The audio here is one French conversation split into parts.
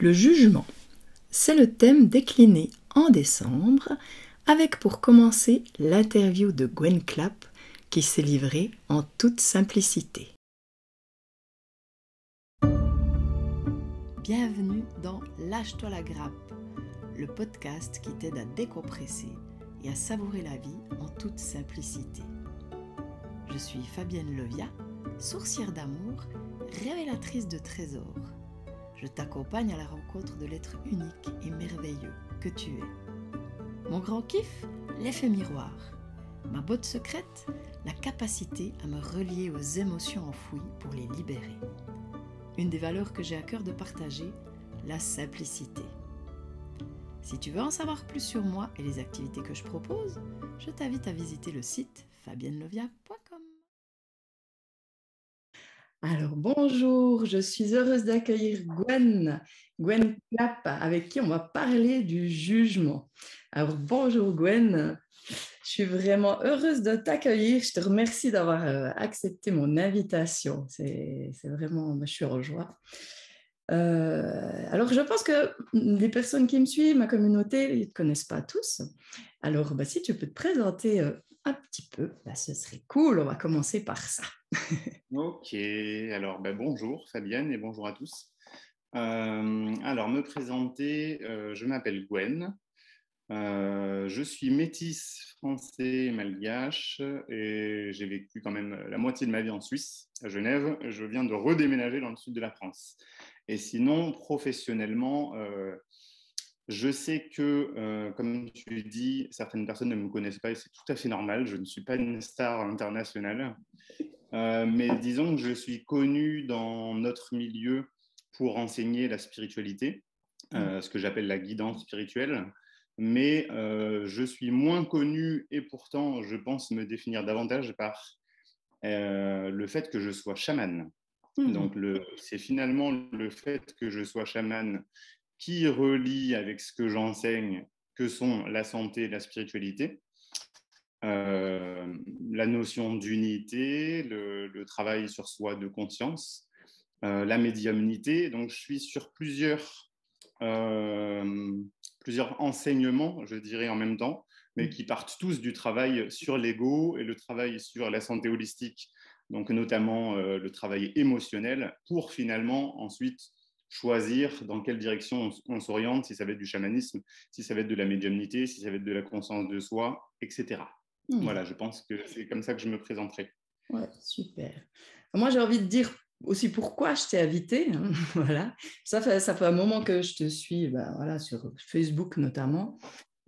Le jugement, c'est le thème décliné en décembre, avec pour commencer l'interview de Gwen Clapp, qui s'est livrée en toute simplicité. Bienvenue dans Lâche-toi la grappe, le podcast qui t'aide à décompresser et à savourer la vie en toute simplicité. Je suis Fabienne Levia, sourcière d'amour, révélatrice de trésors. Je t'accompagne à la rencontre de l'être unique et merveilleux que tu es. Mon grand kiff, l'effet miroir. Ma botte secrète, la capacité à me relier aux émotions enfouies pour les libérer. Une des valeurs que j'ai à cœur de partager, la simplicité. Si tu veux en savoir plus sur moi et les activités que je propose, je t'invite à visiter le site fabiennelevia.com. Alors bonjour, je suis heureuse d'accueillir Gwen Clapp, avec qui on va parler du jugement. Alors bonjour Gwen, je suis vraiment heureuse de t'accueillir. Je te remercie d'avoir accepté mon invitation. C'est vraiment, je suis en joie. Alors je pense que les personnes qui me suivent, ma communauté, ils ne te connaissent pas tous. Alors si tu peux te présenter un petit peu, ce serait cool. On va commencer par ça. Ok, alors bonjour Fabienne et bonjour à tous. Alors me présenter, je m'appelle Gwen, je suis métisse français malgache et j'ai vécu quand même la moitié de ma vie en Suisse, à Genève. Je viens de redéménager dans le sud de la France. Et sinon, professionnellement, je sais que, comme tu dis, certaines personnes ne me connaissent pas et c'est tout à fait normal. Je ne suis pas une star internationale. Mais disons que je suis connu dans notre milieu pour enseigner la spiritualité, ce que j'appelle la guidance spirituelle. Mais je suis moins connu et pourtant, je pense me définir davantage par le fait que je sois chaman. Donc, c'est finalement le fait que je sois chaman qui relie avec ce que j'enseigne, que sont la santé et la spiritualité. La notion d'unité, le travail sur soi de conscience, la médiumnité. Donc, je suis sur plusieurs enseignements, je dirais en même temps, mais qui partent tous du travail sur l'ego et le travail sur la santé holistique, donc notamment le travail émotionnel, pour finalement ensuite choisir dans quelle direction on s'oriente, si ça va être du chamanisme, si ça va être de la médiumnité, si ça va être de la conscience de soi, etc. Voilà, je pense que c'est comme ça que je me présenterai. Ouais, super. Moi, j'ai envie de dire aussi pourquoi je t'ai invitée. Hein, voilà. Ça fait un moment que je te suis, voilà, sur Facebook notamment.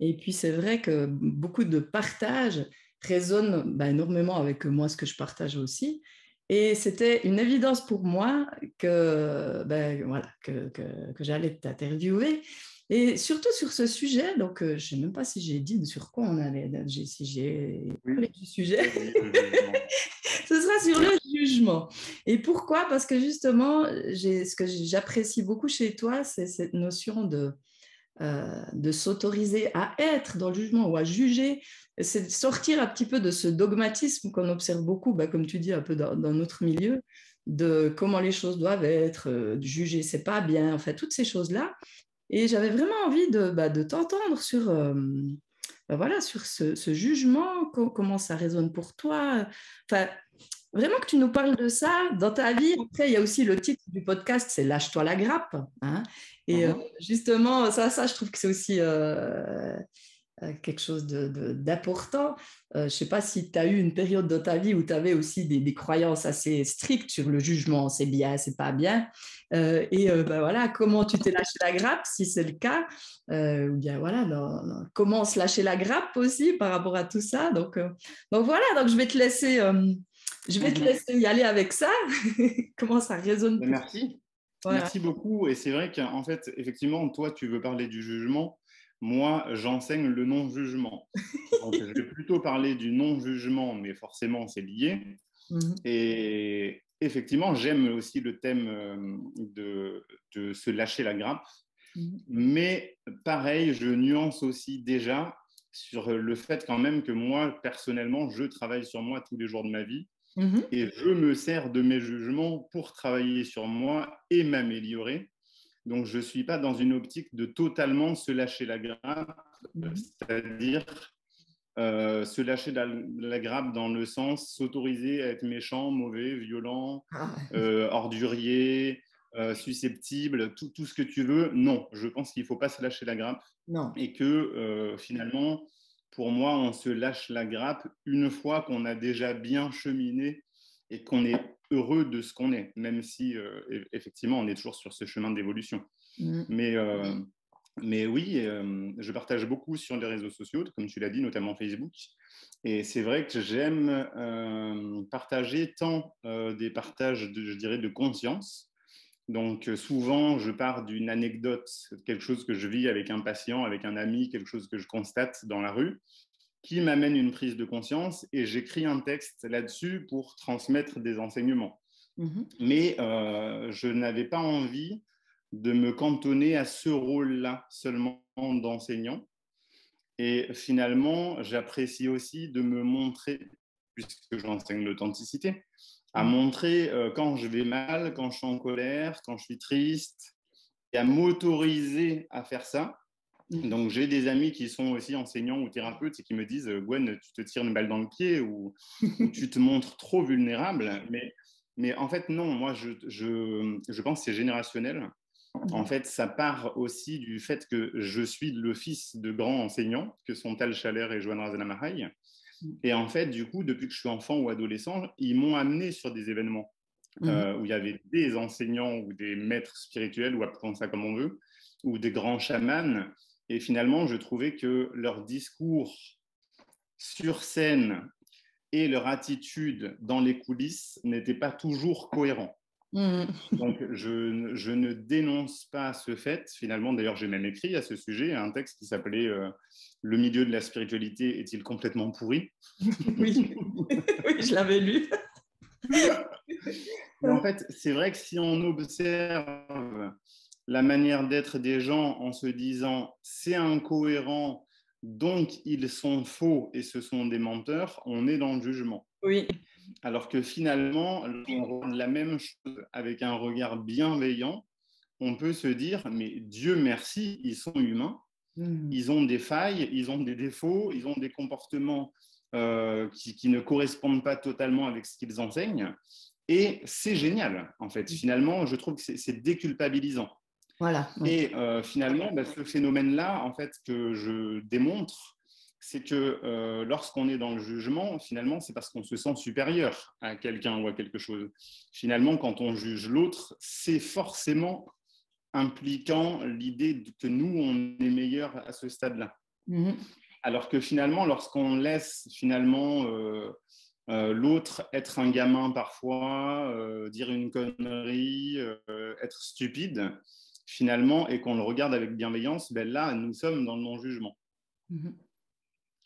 Et puis, c'est vrai que beaucoup de partages résonnent énormément avec moi, ce que je partage aussi. Et c'était une évidence pour moi voilà, que j'allais t'interviewer. Et surtout sur ce sujet, donc je ne sais même pas si j'ai dit sur quoi on allait, si j'ai parlé Oui, du sujet. oui, le jugement. Ce sera sur le jugement. Et pourquoi? Parce que justement, ce que j'apprécie beaucoup chez toi, c'est cette notion de s'autoriser à être dans le jugement ou à juger. C'est de sortir un petit peu de ce dogmatisme qu'on observe beaucoup, comme tu dis, un peu dans notre milieu, de comment les choses doivent être, de juger, c'est pas bien, enfin, toutes ces choses-là. Et j'avais vraiment envie de t'entendre sur, voilà, sur ce jugement, comment ça résonne pour toi. Enfin, vraiment que tu nous parles de ça dans ta vie. Après, il y a aussi le titre du podcast, c'est Lâche-toi la grappe. Hein. Et justement, ça, je trouve que c'est aussi quelque chose d'important. Je ne sais pas si tu as eu une période dans ta vie où tu avais aussi des croyances assez strictes sur le jugement, c'est bien, c'est pas bien. Voilà, comment tu t'es lâché la grappe, si c'est le cas. Ou bien voilà, comment se lâcher la grappe aussi par rapport à tout ça. Donc voilà, donc je vais te laisser... je vais te laisser y aller avec ça. Comment ça résonne pour toi? Merci. Voilà. Merci beaucoup. Et c'est vrai qu'en fait, effectivement, toi, tu veux parler du jugement. Moi, j'enseigne le non-jugement. Donc, je vais plutôt parler du non-jugement, mais forcément, c'est lié. Mhm. Et effectivement, j'aime aussi le thème de se lâcher la grappe. Mhm. Mais pareil, je nuance aussi déjà sur le fait quand même que moi, personnellement, je travaille sur moi tous les jours de ma vie. Mhm. Et je me sers de mes jugements pour travailler sur moi et m'améliorer. Donc, je ne suis pas dans une optique de totalement se lâcher la grappe, c'est-à-dire se lâcher la grappe dans le sens s'autoriser à être méchant, mauvais, violent, ordurier, susceptible, tout ce que tu veux. Non, je pense qu'il ne faut pas se lâcher la grappe. Non. Et que finalement, pour moi, on se lâche la grappe une fois qu'on a déjà bien cheminé et qu'on est heureux de ce qu'on est, même si effectivement, on est toujours sur ce chemin d'évolution. Mais oui, je partage beaucoup sur les réseaux sociaux, comme tu l'as dit, notamment Facebook. Et c'est vrai que j'aime partager tant des partages, je dirais, de conscience. Donc souvent, je pars d'une anecdote, quelque chose que je vis avec un patient, avec un ami, quelque chose que je constate dans la rue, qui m'amène une prise de conscience et j'écris un texte là-dessus pour transmettre des enseignements. Mais je n'avais pas envie de me cantonner à ce rôle-là seulement d'enseignant. Et finalement, j'apprécie aussi de me montrer, puisque j'enseigne l'authenticité, à montrer quand je vais mal, quand je suis en colère, quand je suis triste, et à m'autoriser à faire ça. Donc, j'ai des amis qui sont aussi enseignants ou thérapeutes et qui me disent « Gwen, tu te tires une balle dans le pied ou tu te montres trop vulnérable. » Mais en fait, non, moi, je pense que c'est générationnel. En fait, ça part aussi du fait que je suis le fils de grands enseignants, que sont Tal Chaler et Joanne Razana-Mahaï. Et en fait, du coup, depuis que je suis enfant ou adolescent, ils m'ont amené sur des événements où il y avait des enseignants ou des maîtres spirituels, ou appelons ça comme on veut, ou des grands chamans. Et finalement, je trouvais que leur discours sur scène et leur attitude dans les coulisses n'étaient pas toujours cohérents. Donc, je ne dénonce pas ce fait. Finalement, d'ailleurs, j'ai même écrit à ce sujet un texte qui s'appelait Le milieu de la spiritualité est-il complètement pourri? Oui. Oui, je l'avais lu. Mais en fait, c'est vrai que si on observe la manière d'être des gens en se disant c'est incohérent, donc ils sont faux et ce sont des menteurs, on est dans le jugement. Oui. Alors que finalement, on regarde la même chose avec un regard bienveillant, on peut se dire, mais Dieu merci, ils sont humains, ils ont des failles, ils ont des défauts, ils ont des comportements qui ne correspondent pas totalement avec ce qu'ils enseignent. Et c'est génial, en fait. Finalement, je trouve que c'est déculpabilisant. Voilà. Et finalement, ce phénomène-là, en fait, que je démontre, c'est que lorsqu'on est dans le jugement, finalement, c'est parce qu'on se sent supérieur à quelqu'un ou à quelque chose. Finalement, quand on juge l'autre, c'est forcément impliquant l'idée que nous, on est meilleur à ce stade-là. Alors que finalement, lorsqu'on laisse finalement l'autre être un gamin parfois, dire une connerie, être stupide, finalement, et qu'on le regarde avec bienveillance, ben là, nous sommes dans le non-jugement.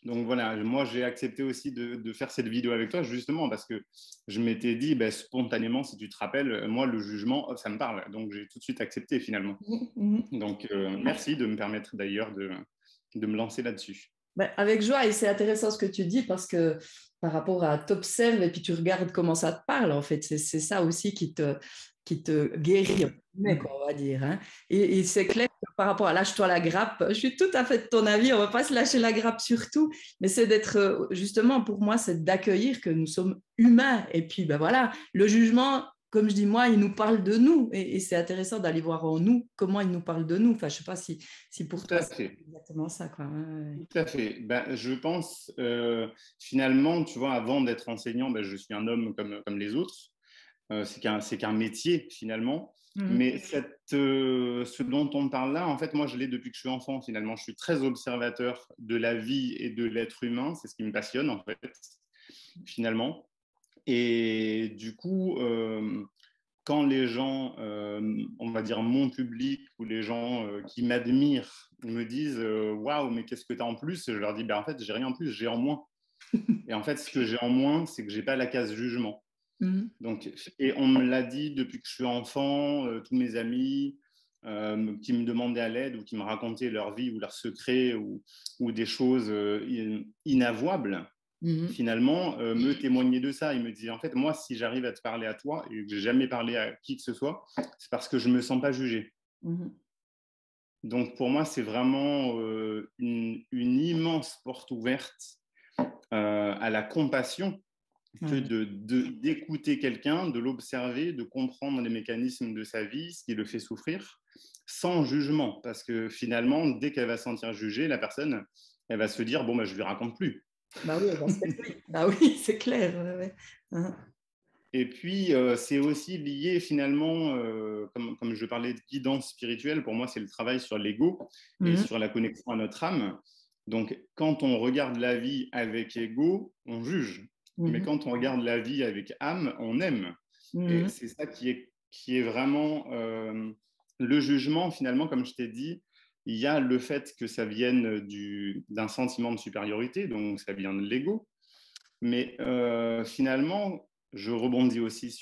Donc voilà, moi j'ai accepté aussi de faire cette vidéo avec toi justement parce que je m'étais dit spontanément, si tu te rappelles, moi le jugement, ça me parle. Donc j'ai tout de suite accepté finalement. Donc merci de me permettre d'ailleurs de me lancer là-dessus. Ben, avec joie, et c'est intéressant ce que tu dis parce que par rapport à t'observes et puis tu regardes comment ça te parle, en fait, c'est ça aussi qui te guérit, on va dire. Hein. Et c'est clair que par rapport à lâche-toi la grappe, je suis tout à fait de ton avis, on ne va pas se lâcher la grappe surtout, mais c'est d'être, justement, pour moi, c'est d'accueillir que nous sommes humains. Et puis, ben voilà, le jugement, comme je dis moi, il nous parle de nous. Et c'est intéressant d'aller voir en nous comment il nous parle de nous. Enfin, je ne sais pas si pour toi, c'est exactement ça. Quoi. Tout à fait. Je pense, finalement, tu vois, avant d'être enseignant, je suis un homme comme les autres. C'est qu'un métier, finalement. Mais ce dont on parle là, en fait, moi, je l'ai depuis que je suis enfant, finalement. Je suis très observateur de la vie et de l'être humain. C'est ce qui me passionne, en fait, finalement. Et du coup, quand les gens, on va dire mon public ou les gens qui m'admirent me disent waouh, mais qu'est-ce que tu as en plus? Je leur dis en fait, j'ai rien en plus, j'ai en moins. Et en fait, ce que j'ai en moins, c'est que j'ai pas la case jugement. Donc, et on me l'a dit depuis que je suis enfant, tous mes amis qui me demandaient à l'aide ou qui me racontaient leur vie ou leurs secrets ou des choses inavouables. Finalement, me témoigner de ça. Il me disait, en fait, moi, si j'arrive à te parler à toi et que j'ai jamais parlé à qui que ce soit, c'est parce que je me sens pas jugé. Mhm. Donc, pour moi, c'est vraiment une immense porte ouverte à la compassion que Ouais. d'écouter quelqu'un, de l'observer, de comprendre les mécanismes de sa vie, ce qui le fait souffrir, sans jugement. Parce que finalement, dès qu'elle va se sentir jugée, la personne, elle va se dire, bon, bah, je ne lui raconte plus. Bah oui, bah oui, c'est clair. Ouais, ouais. Hein. Et puis, c'est aussi lié finalement, comme je parlais de guidance spirituelle, pour moi, c'est le travail sur l'ego et Mhm. sur la connexion à notre âme. Donc, quand on regarde la vie avec ego, on juge. Mais Mhm. quand on regarde la vie avec âme, on aime. Et Mhm. c'est ça qui est vraiment le jugement, finalement, comme je t'ai dit, il y a le fait que ça vienne d'un sentiment de supériorité, donc ça vient de l'ego. Mais finalement, je rebondis aussi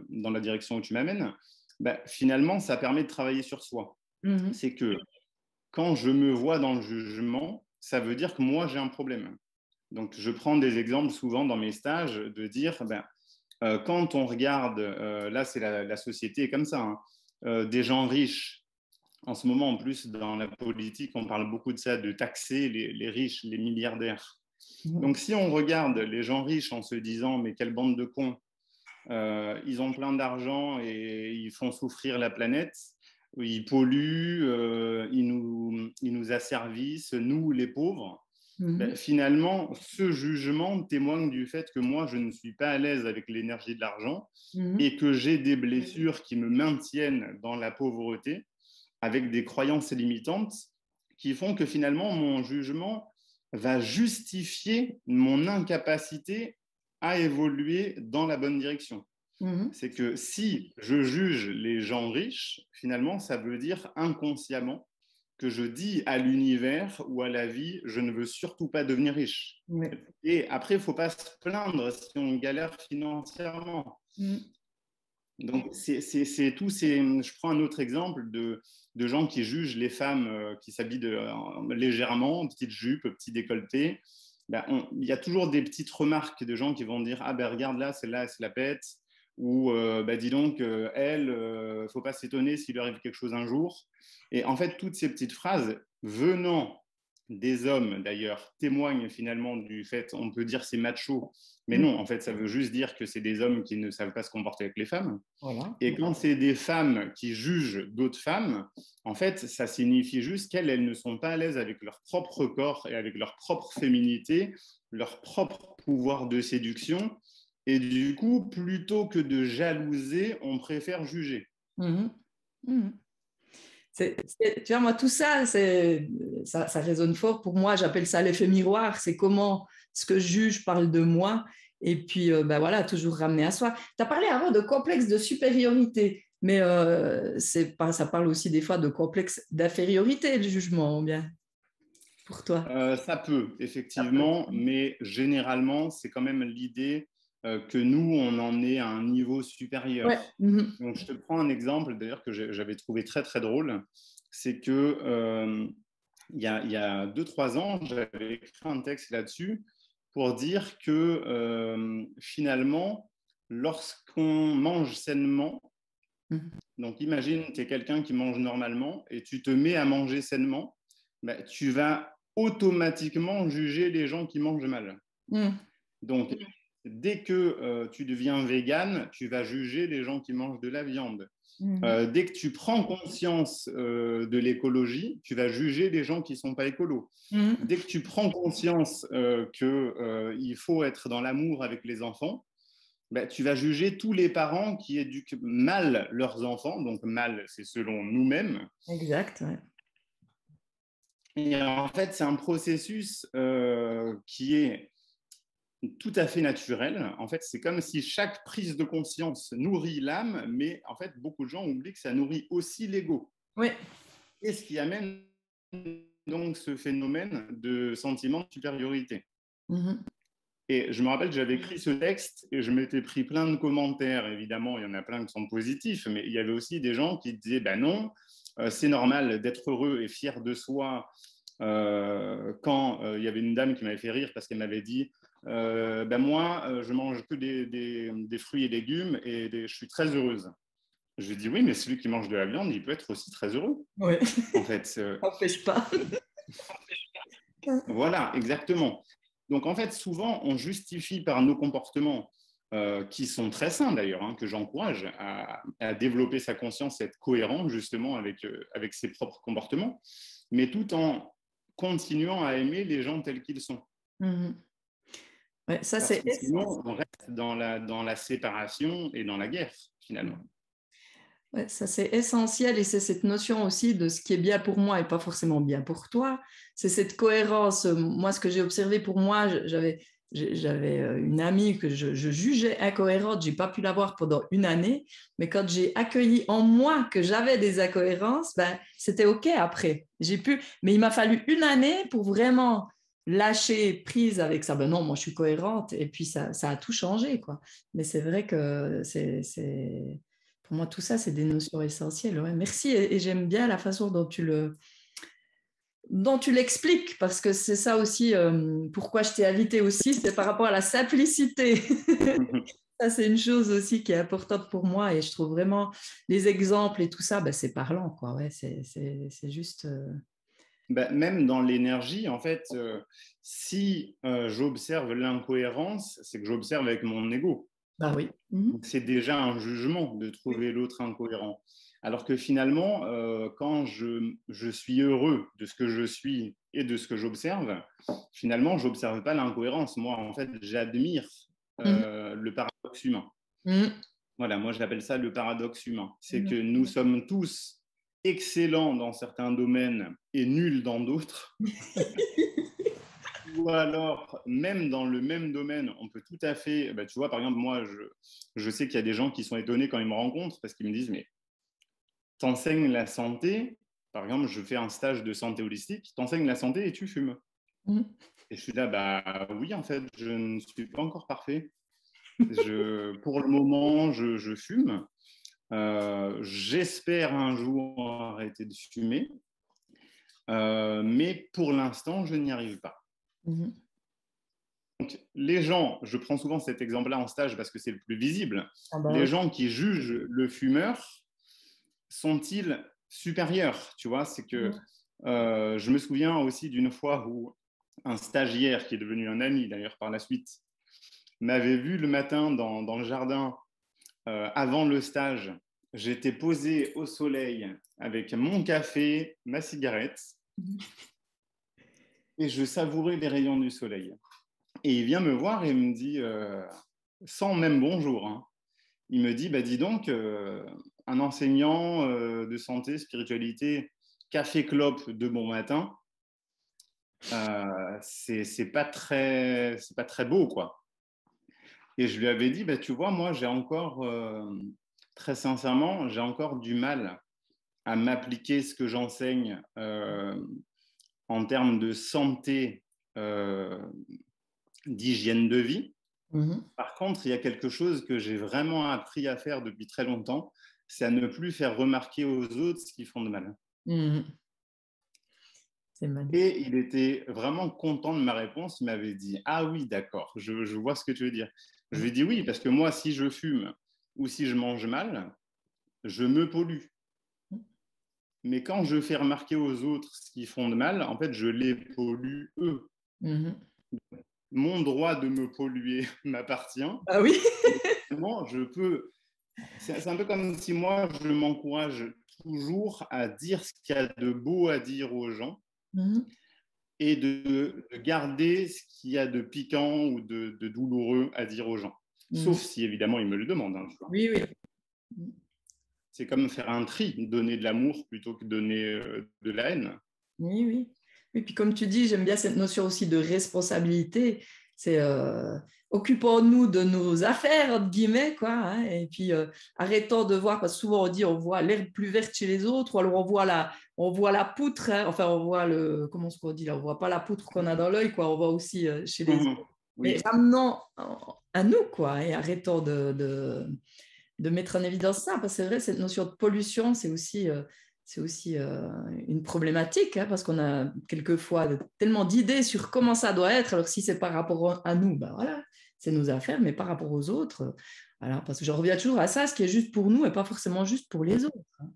dans la direction où tu m'amènes. Bah, finalement, ça permet de travailler sur soi. Mhm. C'est que quand je me vois dans le jugement, ça veut dire que moi, j'ai un problème. Donc, je prends des exemples souvent dans mes stages de dire, ben, quand on regarde, là, c'est la société est comme ça, hein, des gens riches. En ce moment, en plus, dans la politique, on parle beaucoup de ça, de taxer les riches, les milliardaires. Mhm. Donc, si on regarde les gens riches en se disant, mais quelle bande de cons, ils ont plein d'argent et ils font souffrir la planète, ils polluent, ils nous asservissent, nous les pauvres. Ben, Mhm. finalement, ce jugement témoigne du fait que moi, je ne suis pas à l'aise avec l'énergie de l'argent Mhm. et que j'ai des blessures qui me maintiennent dans la pauvreté avec des croyances limitantes qui font que finalement, mon jugement va justifier mon incapacité à évoluer dans la bonne direction. Mhm. C'est que si je juge les gens riches, finalement, ça veut dire inconsciemment que je dis à l'univers ou à la vie, je ne veux surtout pas devenir riche. Ouais. Et après, il ne faut pas se plaindre si on galère financièrement. Mhm. Donc, c'est tout. Je prends un autre exemple de gens qui jugent les femmes qui s'habillent légèrement, petites jupes, petits décolletés. Ben, il y a toujours des petites remarques de gens qui vont dire ah ben regarde là, celle-là, elle se la pète. Ou ben, dis donc, elle, faut pas s'étonner s'il lui arrive quelque chose un jour. Et en fait, toutes ces petites phrases venant des hommes, d'ailleurs, témoignent finalement du fait, on peut dire c'est macho, mais Mhm. non, en fait, ça veut juste dire que c'est des hommes qui ne savent pas se comporter avec les femmes. Voilà. Et quand c'est des femmes qui jugent d'autres femmes, en fait, ça signifie juste qu'elles ne sont pas à l'aise avec leur propre corps et avec leur propre féminité, leur propre pouvoir de séduction. Et du coup, plutôt que de jalouser, on préfère juger. Mhm. Mhm. Tu vois, moi, tout ça, ça résonne fort pour moi. J'appelle ça l'effet miroir. C'est comment ce que je juge parle de moi. Et puis, ben voilà, toujours ramener à soi. Tu as parlé avant de complexe de supériorité, mais ça parle aussi des fois de complexe d'infériorité, le jugement, bien, pour toi. Ça peut, Ça peut. effectivement, mais généralement, c'est quand même l'idée que nous, on en est à un niveau Ouais. supérieur. Mhm. Donc, je te prends un exemple, d'ailleurs, que j'avais trouvé très, très drôle. C'est que il y a 2-3 ans, j'avais écrit un texte là-dessus pour dire que finalement, lorsqu'on mange sainement, Mhm. donc imagine, tu es quelqu'un qui mange normalement et tu te mets à manger sainement, bah, tu vas automatiquement juger les gens qui mangent mal. Mhm. Donc, dès que tu deviens vegan, tu vas juger les gens qui mangent de la viande. Mhm. Dès que tu prends conscience de l'écologie, tu vas juger les gens qui ne sont pas écolos. Mhm. Dès que tu prends conscience qu'il faut être dans l'amour avec les enfants, ben, tu vas juger tous les parents qui éduquent mal leurs enfants. Donc mal, c'est selon nous-mêmes. Exact. Ouais. Et en fait, c'est un processus qui est tout à fait naturel. En fait, c'est comme si chaque prise de conscience nourrit l'âme, mais en fait, beaucoup de gens oublient que ça nourrit aussi l'ego. Oui. Et ce qui amène donc ce phénomène de sentiment de supériorité. Mhm. Et je me rappelle que j'avais écrit ce texte et je m'étais pris plein de commentaires. Évidemment, il y en a plein qui sont positifs, mais il y avait aussi des gens qui disaient ben non, c'est normal d'être heureux et fier de soi. Quand il y avait une dame qui m'avait fait rire parce qu'elle m'avait dit ben moi, je mange que des fruits et légumes et je suis très heureuse. Je lui dis oui, mais celui qui mange de la viande, il peut être aussi très heureux. Oui, En fait, n'empêche pas. voilà, exactement. Donc en fait, souvent, on justifie par nos comportements qui sont très sains d'ailleurs, hein, que j'encourage à développer sa conscience, être cohérent justement avec ses propres comportements, mais tout en continuant à aimer les gens tels qu'ils sont. Mhm. Ouais, ça, Parce c'est que sinon, on reste dans la séparation et dans la guerre, finalement. ouais, ça, c'est essentiel et c'est cette notion aussi de ce qui est bien pour moi et pas forcément bien pour toi. C'est cette cohérence. Moi, ce que j'ai observé pour moi, j'avais une amie que je jugeais incohérente. J'ai pas pu la voir pendant une année, mais quand j'ai accueilli en moi que j'avais des incohérences, ben, c'était OK après. J'ai pu, mais il m'a fallu une année pour vraiment lâcher prise avec ça. Ben non, moi, je suis cohérente et puis ça a tout changé, quoi. Mais c'est vrai que pour moi, tout ça, c'est des notions essentielles. Ouais. Merci et j'aime bien la façon dont tu l'expliques parce que c'est ça aussi pourquoi je t'ai invité aussi, c'est par rapport à la simplicité. Ça, c'est une chose aussi qui est importante pour moi et je trouve vraiment les exemples et tout ça, ben, c'est parlant, quoi. Ouais, c'est juste. Ben, même dans l'énergie, en fait, si j'observe l'incohérence, c'est que j'observe avec mon ego. Bah oui. Mm-hmm. C'est déjà un jugement de trouver l'autre incohérent. Alors que finalement, quand je suis heureux de ce que je suis et de ce que j'observe, finalement, je n'observe pas l'incohérence. Moi, en fait, j'admire le paradoxe humain. Mm-hmm. Voilà, moi, j'appelle ça le paradoxe humain. C'est Mm-hmm. que nous sommes tous excellents dans certains domaines et nuls dans d'autres. Ou alors, même dans le même domaine, on peut tout à fait. Bah, tu vois, par exemple, moi, je sais qu'il y a des gens qui sont étonnés quand ils me rencontrent parce qu'ils me disent mais t'enseignes la santé. Par exemple, je fais un stage de santé holistique, t'enseignes la santé et tu fumes. Mm-hmm. Et je suis là, bah oui, en fait, je ne suis pas encore parfait. Pour le moment, je fume. J'espère un jour arrêter de fumer. Mais pour l'instant, je n'y arrive pas. Mm-hmm. Donc, les gens, je prends souvent cet exemple-là en stage parce que c'est le plus visible, Ah bah les oui. gens qui jugent le fumeur sont-ils supérieurs? Tu vois, c'est que je me souviens aussi d'une fois où un stagiaire qui est devenu un ami d'ailleurs par la suite m'avait vu le matin dans le jardin avant le stage. J'étais posé au soleil avec mon café, ma cigarette et je savourais les rayons du soleil. Et il vient me voir et me dit, sans même bonjour, hein, il me dit, bah, dis donc, un enseignant de santé, spiritualité, café clope de bon matin, c'est pas très beau, quoi. Et je lui avais dit, bah, tu vois, moi, j'ai encore, très sincèrement, j'ai encore du mal à m'appliquer ce que j'enseigne en termes de santé, d'hygiène de vie. Mm-hmm. Par contre, il y a quelque chose que j'ai vraiment appris à faire depuis très longtemps, c'est à ne plus faire remarquer aux autres ce qu'ils font de mal. Mm-hmm. C'est magnifique. Et il était vraiment content de ma réponse. Il m'avait dit, ah oui, d'accord, je vois ce que tu veux dire. Je lui ai dit oui, parce que moi, si je fume ou si je mange mal, je me pollue. Mais quand je fais remarquer aux autres ce qu'ils font de mal, en fait, je les pollue eux. Mm-hmm. Mon droit de me polluer m'appartient. Ah oui. Moi, je peux. C'est un peu comme si moi, je m'encourage toujours à dire ce qu'il y a de beau à dire aux gens Mm-hmm. et de garder ce qu'il y a de piquant ou de douloureux à dire aux gens. Mm-hmm. Sauf si, évidemment, ils me le demandent. Hein, Oui, oui. c'est comme faire un tri, donner de l'amour plutôt que donner de la haine. Oui, oui. Et puis comme tu dis, j'aime bien cette notion aussi de responsabilité. C'est occupons-nous de nos affaires, entre guillemets, quoi. Hein, et puis arrêtons de voir, parce que souvent on dit on voit l'herbe plus verte chez les autres, ou alors on voit la poutre, hein, enfin on voit le, comment est-ce qu'on dit là, on voit pas la poutre qu'on a dans l'œil, quoi. On voit aussi chez les autres. Mais Oui. ramenons à nous, quoi, et arrêtons de mettre en évidence ça, parce que c'est vrai, cette notion de pollution, c'est aussi une problématique, hein, parce qu'on a quelquefois tellement d'idées sur comment ça doit être, alors si c'est par rapport à nous, ben voilà, c'est nos affaires, mais par rapport aux autres, Alors, parce que je reviens toujours à ça, ce qui est juste pour nous et pas forcément juste pour les autres, hein.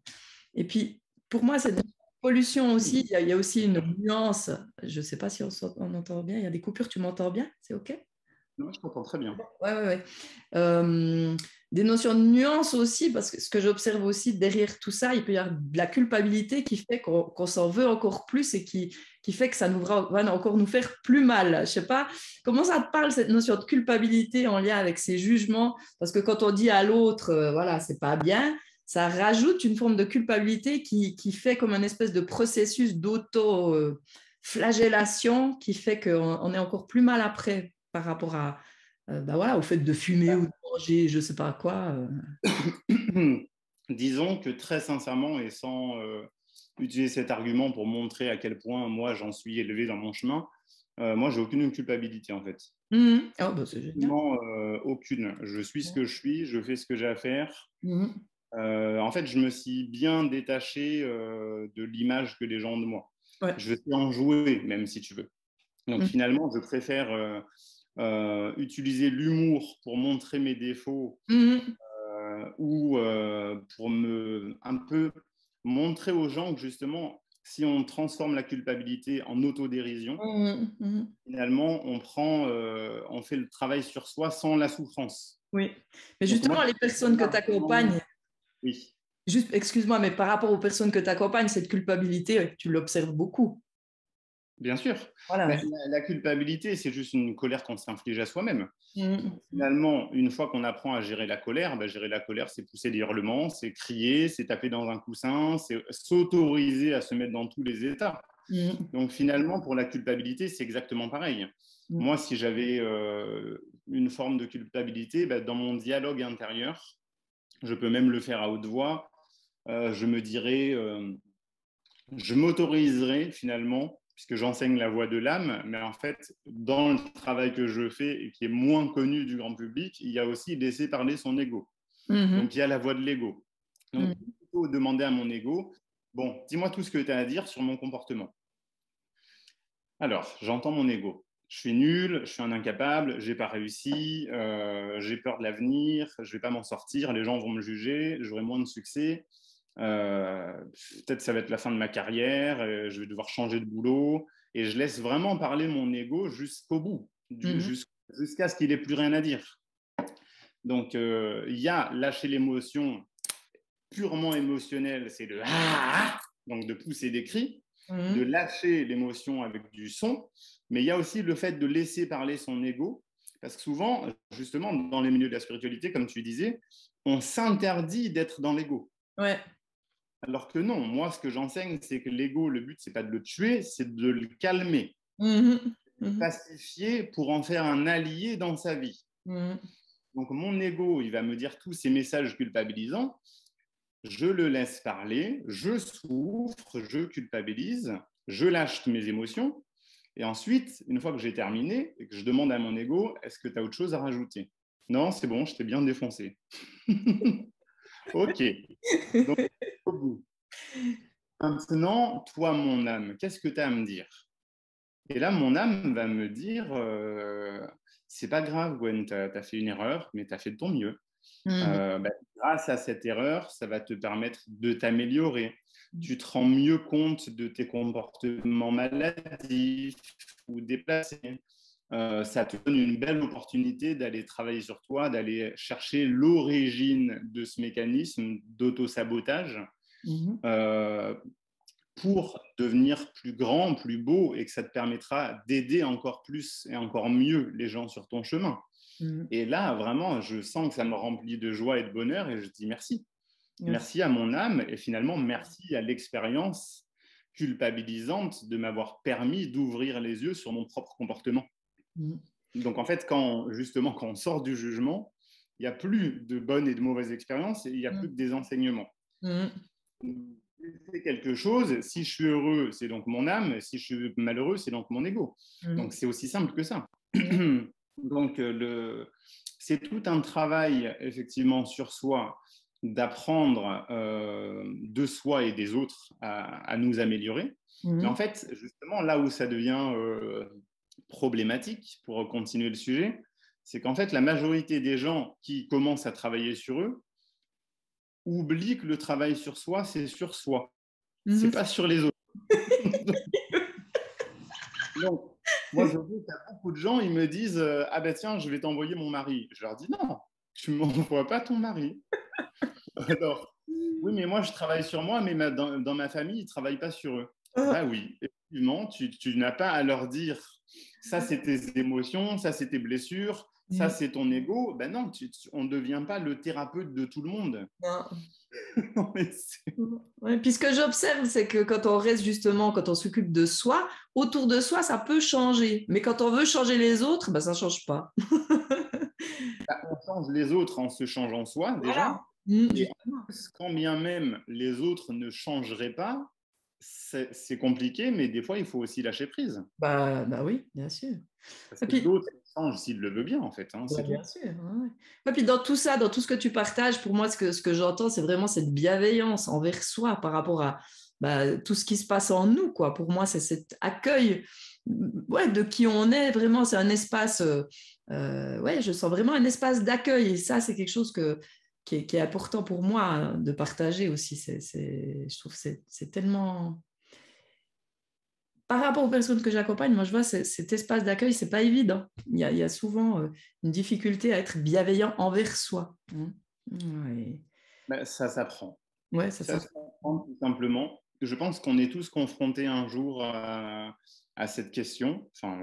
Et puis, pour moi, cette pollution aussi, il y a aussi une nuance. Je ne sais pas si on entend bien. Il y a des coupures, tu m'entends bien? C'est OK? Non, je comprends très bien. Ouais, ouais, ouais. Euh, des notions de nuance aussi, parce que ce que j'observe aussi derrière tout ça, il peut y avoir de la culpabilité qui fait qu'on s'en veut encore plus et qui fait que ça va encore nous faire plus mal. Je ne sais pas, comment ça te parle, cette notion de culpabilité en lien avec ces jugements? Parce que quand on dit à l'autre, voilà, c'est pas bien, ça rajoute une forme de culpabilité qui fait comme un espèce de processus d'auto-flagellation qui fait qu'on est encore plus mal après par rapport à bah voilà, au fait de fumer ou de manger, je ne sais pas quoi. Disons que très sincèrement et sans utiliser cet argument pour montrer à quel point moi j'en suis élevé dans mon chemin, moi j'ai aucune culpabilité en fait. Oh, bah, c'est génial. Absolument, aucune. Je suis ce que je suis, je fais ce que j'ai à faire. Mhm. En fait, je me suis bien détaché de l'image que les gens ont de moi. Ouais. Je sais en jouer, même si tu veux. Donc Mhm. finalement, je préfère utiliser l'humour pour montrer mes défauts Mhm. ou pour un peu montrer aux gens que justement, si on transforme la culpabilité en autodérision, Mhm. Mhm. finalement, on fait le travail sur soi sans la souffrance. Oui. Mais Donc moi, justement, les personnes que tu largement, accompagnes, oui. juste, excuse-moi, mais par rapport aux personnes que tu accompagnes, cette culpabilité, tu l'observes beaucoup. Bien sûr. Voilà. Mais la culpabilité, c'est juste une colère qu'on s'inflige à soi-même. Mhm. Finalement, une fois qu'on apprend à gérer la colère, gérer la colère, c'est pousser des hurlements, c'est crier, c'est taper dans un coussin, c'est s'autoriser à se mettre dans tous les états. Mhm. Donc finalement, pour la culpabilité, c'est exactement pareil. Mhm. Moi, si j'avais une forme de culpabilité, dans mon dialogue intérieur, je peux même le faire à haute voix, je me dirais, je m'autoriserais finalement, puisque j'enseigne la voix de l'âme, mais en fait, dans le travail que je fais et qui est moins connu du grand public, il y a aussi laisser parler son ego. Mhm. Donc, il y a la voix de l'ego. Donc, Mhm. il faut demander à mon ego, bon, dis-moi tout ce que tu as à dire sur mon comportement. Alors, j'entends mon ego. Je suis nul, je suis un incapable, j'ai pas réussi, j'ai peur de l'avenir, je vais pas m'en sortir, les gens vont me juger, j'aurai moins de succès. Euh, Peut-être ça va être la fin de ma carrière, je vais devoir changer de boulot. Et je laisse vraiment parler mon ego jusqu'au bout, Mhm. jusqu'à ce qu'il n'ait plus rien à dire. Donc, il y a lâcher l'émotion purement émotionnelle, c'est de ah, donc de pousser des cris, de Mhm. lâcher l'émotion avec du son, mais il y a aussi le fait de laisser parler son ego, parce que souvent, justement, dans les milieux de la spiritualité, comme tu disais, on s'interdit d'être dans l'ego. Ouais. Alors que non, moi, ce que j'enseigne, c'est que l'ego, le but, c'est pas de le tuer, c'est de le calmer, Mhm. de le Mhm. pacifier pour en faire un allié dans sa vie. Mhm. Donc, mon ego, il va me dire tous ces messages culpabilisants. Je le laisse parler, je souffre, je culpabilise, je lâche mes émotions. Et ensuite, une fois que j'ai terminé et que je demande à mon ego, est-ce que tu as autre chose à rajouter? Non, c'est bon, je t'ai bien défoncé. Ok. Donc, au bout. Maintenant, toi, mon âme, qu'est-ce que tu as à me dire? Et là, mon âme va me dire, c'est pas grave, Gwen, tu as fait une erreur, mais tu as fait de ton mieux. Mhm. Grâce à cette erreur, ça va te permettre de t'améliorer. Tu te rends mieux compte de tes comportements maladifs ou déplacés. Ça te donne une belle opportunité d'aller travailler sur toi, d'aller chercher l'origine de ce mécanisme d'auto-sabotage Mhm. euh, pour devenir plus grand, plus beau et que ça te permettra d'aider encore plus et encore mieux les gens sur ton chemin. Mhm. Et là, vraiment, je sens que ça me remplit de joie et de bonheur et je dis merci. Merci. Merci à mon âme et finalement, merci à l'expérience culpabilisante de m'avoir permis d'ouvrir les yeux sur mon propre comportement. Mhm. Donc en fait, justement, quand on sort du jugement, il n'y a plus de bonnes et de mauvaises expériences et il n'y a plus que des enseignements. Mhm. C'est quelque chose, si je suis heureux, c'est donc mon âme, si je suis malheureux, c'est donc mon ego. Donc Mhm. c'est aussi simple que ça. Mhm. Donc c'est tout un travail effectivement sur soi, d'apprendre de soi et des autres à nous améliorer. Mais en Mhm. fait, justement, là où ça devient problématique, pour continuer le sujet, c'est qu'en fait, la majorité des gens qui commencent à travailler sur eux oublient que le travail sur soi, c'est sur soi. C'est pas sur les autres. Donc, moi, je vois qu'il y a beaucoup de gens, ils me disent ah ben tiens, je vais t'envoyer mon mari. Je leur dis non, tu ne m'envoies pas ton mari. Alors, oui, mais moi, je travaille sur moi, mais dans ma famille, ils ne travaillent pas sur eux. Bah oui, effectivement, tu n'as pas à leur dire ça, c'est tes émotions, ça, c'est tes blessures, ça, c'est ton ego. Ben non, on ne devient pas le thérapeute de tout le monde. Non. Non, mais Ouais, puis ce que j'observe, c'est que quand on reste justement, quand on s'occupe de soi, autour de soi, ça peut changer. Mais quand on veut changer les autres, ben, ça ne change pas. on change les autres en se changeant soi, déjà. Voilà. Et en Justement. plus, quand bien même les autres ne changeraient pas, c'est compliqué, mais des fois, il faut aussi lâcher prise. Bah oui, bien sûr. Parce Et que puis, l'autre change s'il le veut bien, en fait, hein, c'est bien tout. sûr. Ouais. Et puis dans tout ça, dans tout ce que tu partages, pour moi, ce que j'entends, c'est vraiment cette bienveillance envers soi par rapport à tout ce qui se passe en nous, quoi. Pour moi, c'est cet accueil ouais, de qui on est. Vraiment, c'est un espace, ouais, je sens vraiment un espace d'accueil. Et ça, c'est quelque chose qui est important pour moi hein, de partager aussi. Je trouve que c'est tellement par rapport aux personnes que j'accompagne, moi je vois cet espace d'accueil, c'est pas évident. Il y a souvent une difficulté à être bienveillant envers soi. Ouais, Ben, ça s'apprend. ouais ça, Ça s'apprend tout simplement. Je pense qu'on est tous confrontés un jour à cette question. Enfin,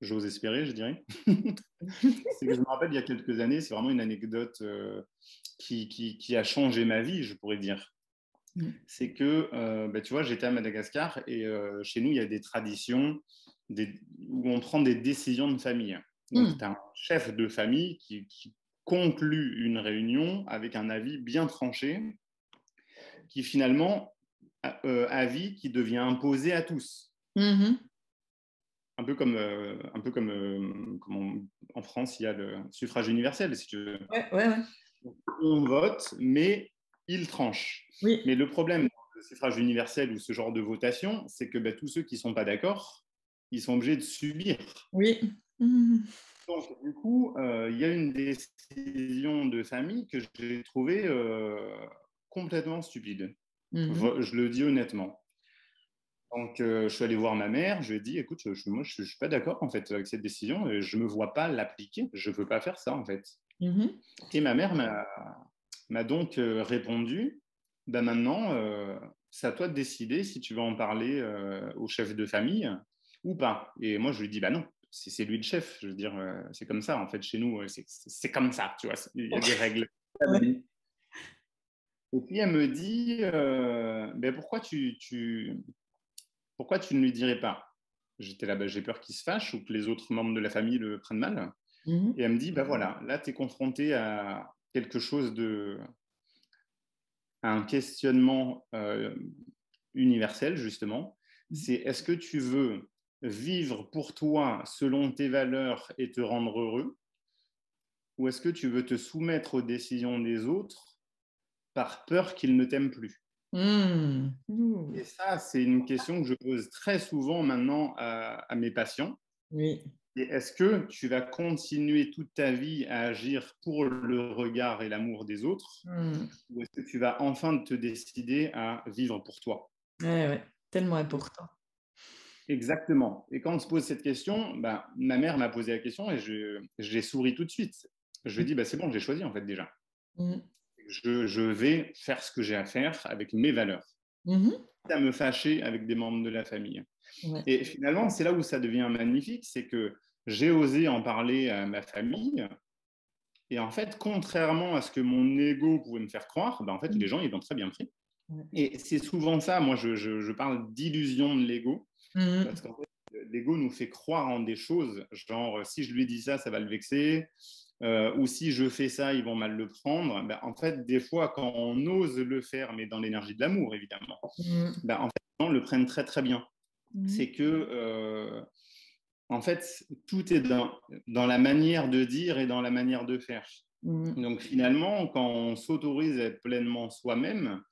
j'ose espérer, je dirais. C'est que je me rappelle, il y a quelques années, c'est vraiment une anecdote qui a changé ma vie, je pourrais dire. C'est que, tu vois, j'étais à Madagascar et chez nous, il y a des traditions où on prend des décisions de famille. Donc, tu as un chef de famille qui conclut une réunion avec un avis bien tranché, qui finalement, avis qui devient imposé à tous. Comme en France, il y a le suffrage universel, si tu veux. ouais. On vote, mais il tranche. Oui. Mais le problème du suffrage universel ou ce genre de votation, c'est que tous ceux qui ne sont pas d'accord, ils sont obligés de subir. Oui. Donc, du coup, il y a une décision de famille que j'ai trouvée complètement stupide. Je le dis honnêtement. Donc, je suis allé voir ma mère, je lui ai dit, écoute, moi, je ne suis pas d'accord en fait avec cette décision, et je ne me vois pas l'appliquer, je ne veux pas faire ça en fait. Et ma mère m'a donc répondu, ben maintenant, c'est à toi de décider si tu veux en parler au chef de famille ou pas. Et moi, je lui dis, bah non, c'est lui le chef. Je veux dire, c'est comme ça, en fait, chez nous, c'est comme ça, tu vois, il y a des règles. Ouais. Et puis, elle me dit, ben pourquoi tu ne lui dirais pas? J'étais là, ben, j'ai peur qu'il se fâche ou que les autres membres de la famille le prennent mal. Et elle me dit, ben voilà, là, tu es confronté à quelque chose à un questionnement universel, justement. C'est est-ce que tu veux vivre pour toi selon tes valeurs et te rendre heureux, ou est-ce que tu veux te soumettre aux décisions des autres par peur qu'ils ne t'aiment plus? Et ça, c'est une question que je pose très souvent maintenant à mes patients. Oui. Et est-ce que tu vas continuer toute ta vie à agir pour le regard et l'amour des autres, ou est-ce que tu vas enfin te décider à vivre pour toi? Ouais, tellement important. Exactement. Et quand on se pose cette question, ma mère m'a posé la question et j'ai souri tout de suite. Je lui ai dit, c'est bon, j'ai choisi en fait déjà. Je vais faire ce que j'ai à faire avec mes valeurs. À me fâcher avec des membres de la famille. Ouais. Et finalement, c'est là où ça devient magnifique, c'est que j'ai osé en parler à ma famille. Et en fait, contrairement à ce que mon ego pouvait me faire croire, en fait, les gens, ils l'ont très bien pris. Et c'est souvent ça, moi, je parle d'illusion de l'ego. Parce qu'en fait, l'ego nous fait croire en des choses, genre si je lui dis ça, ça va le vexer, ou si je fais ça, ils vont mal le prendre. En fait, des fois, quand on ose le faire, mais dans l'énergie de l'amour, évidemment, en fait, les gens le prennent très très bien. C'est que, en fait, tout est dans la manière de dire et dans la manière de faire. Donc finalement, quand on s'autorise à être pleinement soi-même,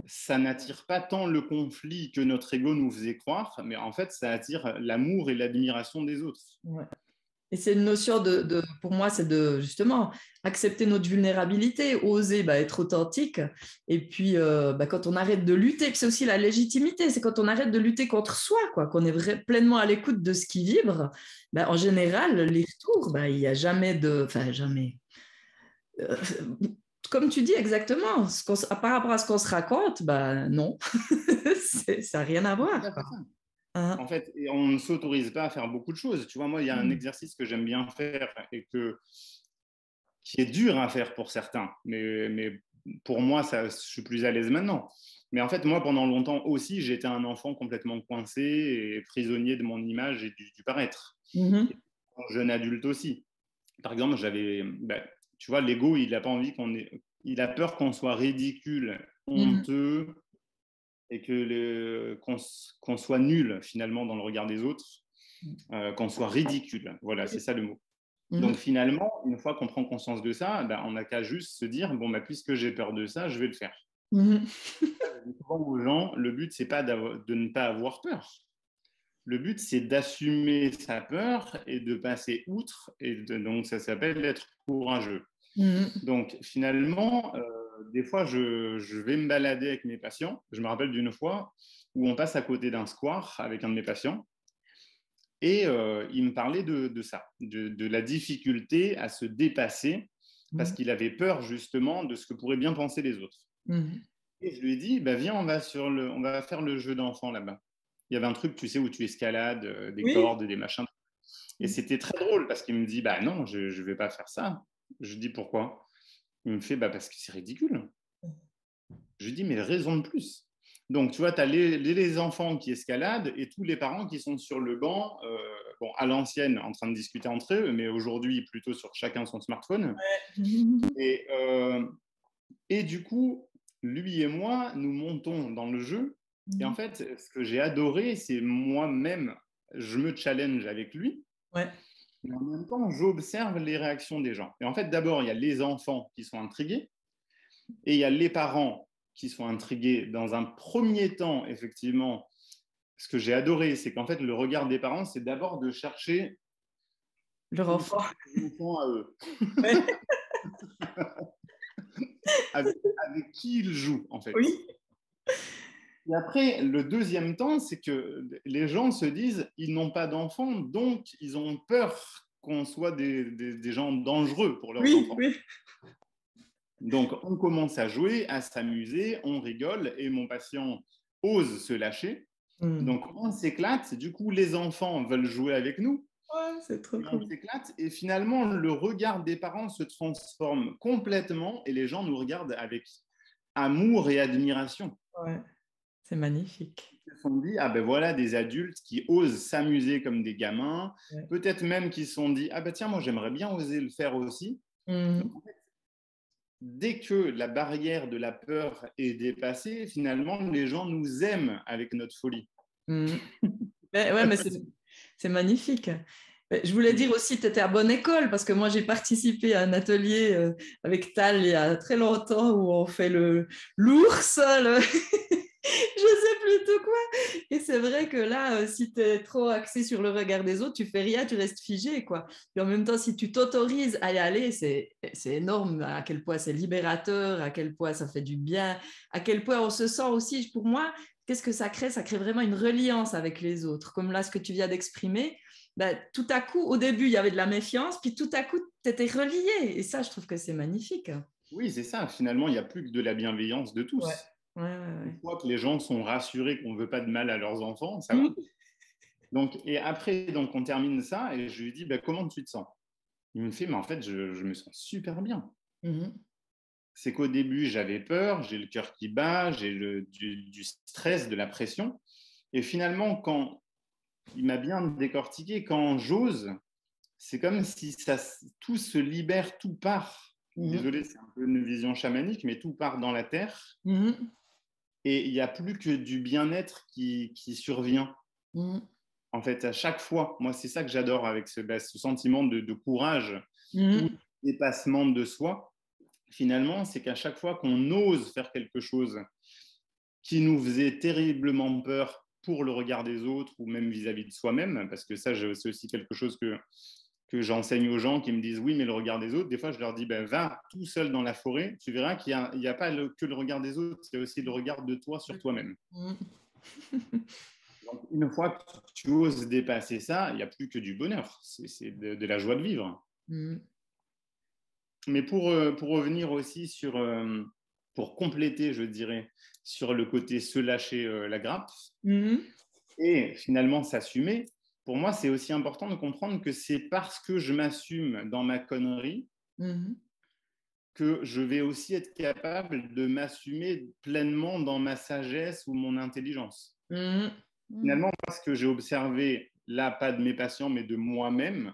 ça n'attire pas tant le conflit que notre ego nous faisait croire, mais en fait, ça attire l'amour et l'admiration des autres. Ouais. Et c'est une notion pour moi, c'est de justement accepter notre vulnérabilité, oser être authentique. Et puis, quand on arrête de lutter, c'est aussi la légitimité, c'est quand on arrête de lutter contre soi, quoi, qu'on est pleinement à l'écoute de ce qui vibre. En général, les retours, il n'y a jamais enfin jamais. Euh, Comme tu dis exactement, par rapport à ce qu'on se raconte, non, ça n'a rien à C'est tout voir, à quoi. fait ça. Hein. En fait, et on ne s'autorise pas à faire beaucoup de choses. Tu vois, moi, il y a un Mm. exercice que j'aime bien faire et qui est dur à faire pour certains, mais pour moi, ça, je suis plus à l'aise maintenant. Mais en fait, moi, pendant longtemps aussi, j'étais un enfant complètement coincé et prisonnier de mon image et du paraître. Mhm. Et jeune adulte aussi. Par exemple, tu vois, l'ego, il n'a pas envie il a peur qu'on soit ridicule, Mhm. honteux et qu'on soit nul finalement dans le regard des autres, qu'on soit ridicule. Voilà, c'est ça le mot. Donc Mhm. finalement, une fois qu'on prend conscience de ça, on n'a qu'à juste se dire, bon, puisque j'ai peur de ça, je vais le faire. Mhm. Je dis souvent aux gens, le but, c'est pas de ne pas avoir peur. Le but, c'est d'assumer sa peur et de passer outre. Donc, ça s'appelle être courageux. Mhm. Donc, finalement, des fois, je vais me balader avec mes patients. Je me rappelle d'une fois où on passe à côté d'un square avec un de mes patients. Et il me parlait de ça, de la difficulté à se dépasser parce Mhm. qu'il avait peur justement de ce que pourraient bien penser les autres. Mhm. Et je lui ai dit, viens, on va faire le jeu d'enfant là-bas. Il y avait un truc, tu sais, où tu escalades des Oui. cordes et des machins. Et c'était très drôle parce qu'il me dit, non, je ne vais pas faire ça. Je dis, pourquoi? Il me fait, parce que c'est ridicule. Je lui dis, mais raison de plus. Donc, tu vois, tu as les enfants qui escaladent et tous les parents qui sont sur le banc, à l'ancienne, en train de discuter entre eux, mais aujourd'hui, plutôt sur chacun son smartphone. Mhm. Et, euh, et du coup, lui et moi, nous montons dans le jeu. Et en Mhm. fait, ce que j'ai adoré, c'est moi-même, je me challenge avec lui, Ouais. mais en même temps, j'observe les réactions des gens. Et en fait, d'abord, il y a les enfants qui sont intrigués, et il y a les parents qui sont intrigués. Dans un premier temps, effectivement, ce que j'ai adoré, c'est qu'en fait, le regard des parents, c'est d'abord de chercher Leur où sont enfant. les enfants à eux, Ouais. avec, avec qui ils jouent, en fait. Oui. Et après, le deuxième temps, c'est que les gens se disent, ils n'ont pas d'enfants, donc ils ont peur qu'on soit des gens dangereux pour leurs Oui. enfants. Oui. Donc, on commence à jouer, à s'amuser, on rigole, et mon patient ose se lâcher. Mhm. Donc, on s'éclate. Du coup, les enfants veulent jouer avec nous. Ouais, c'est trop Et on cool. s'éclate. Et finalement, le regard des parents se transforme complètement et les gens nous regardent avec amour et admiration. Ouais, c'est magnifique. Ils se sont dit, voilà des adultes qui osent s'amuser comme des gamins. Ouais. Peut-être même qu'ils se sont dit, tiens, moi j'aimerais bien oser le faire aussi. Donc, Mhm. en fait, dès que la barrière de la peur est dépassée, finalement, les gens nous aiment avec notre folie. Mhm. Ouais, mais c'est magnifique. Je voulais dire aussi, tu étais à bonne école parce que moi, j'ai participé à un atelier avec Tal il y a très longtemps où on fait l'ours, je sais plus tout quoi. Et c'est vrai que là, si tu es trop axé sur le regard des autres, tu fais rien, tu restes figé, quoi. Et en même temps, si tu t'autorises à y aller, c'est énorme à quel point c'est libérateur, à quel point ça fait du bien, à quel point on se sent aussi, pour moi, qu'est-ce que ça crée? Ça crée vraiment une reliance avec les autres. Comme là, ce que tu viens d'exprimer, tout à coup, au début, il y avait de la méfiance, puis tout à coup, tu étais relié. Et ça, je trouve que c'est magnifique. Oui, c'est ça. Finalement, il n'y a plus que de la bienveillance de Ouais. tous. Ouais, ouais, Une ouais. fois que les gens sont rassurés qu'on ne veut pas de mal à leurs enfants, ça va. Mhm. Donc, et après, donc, on termine ça et je lui dis, comment tu te sens? Il me fait, mais en fait, je me sens super bien. Mhm. C'est qu'au début, j'avais peur, j'ai le cœur qui bat, j'ai du stress, de la pression. Et finalement, quand il m'a bien décortiqué, quand j'ose, c'est comme si tout se libère, tout part. Mhm. Désolé, c'est un peu une vision chamanique, mais tout part dans la terre. Mhm. Et il n'y a plus que du bien-être qui survient. Mhm. En fait, à chaque fois, moi, c'est ça que j'adore avec ce sentiment de courage ou de Mhm. dépassement de soi. Finalement, c'est qu'à chaque fois qu'on ose faire quelque chose qui nous faisait terriblement peur pour le regard des autres ou même vis-à-vis de soi-même, parce que ça, c'est aussi quelque chose que que j'enseigne aux gens qui me disent oui, mais le regard des autres, des fois, je leur dis va tout seul dans la forêt, tu verras qu'il n'y a pas que le regard des autres, il y a aussi le regard de toi sur toi-même. Donc, une fois que tu oses dépasser ça, il n'y a plus que du bonheur, c'est de la joie de vivre. Mais pour revenir aussi sur, pour compléter, je dirais, sur le côté se lâcher la grappe et finalement s'assumer, pour moi, c'est aussi important de comprendre que c'est parce que je m'assume dans ma connerie que je vais aussi être capable de m'assumer pleinement dans ma sagesse ou mon intelligence. Finalement, moi, ce que j'ai observé, là, pas de mes patients, mais de moi-même,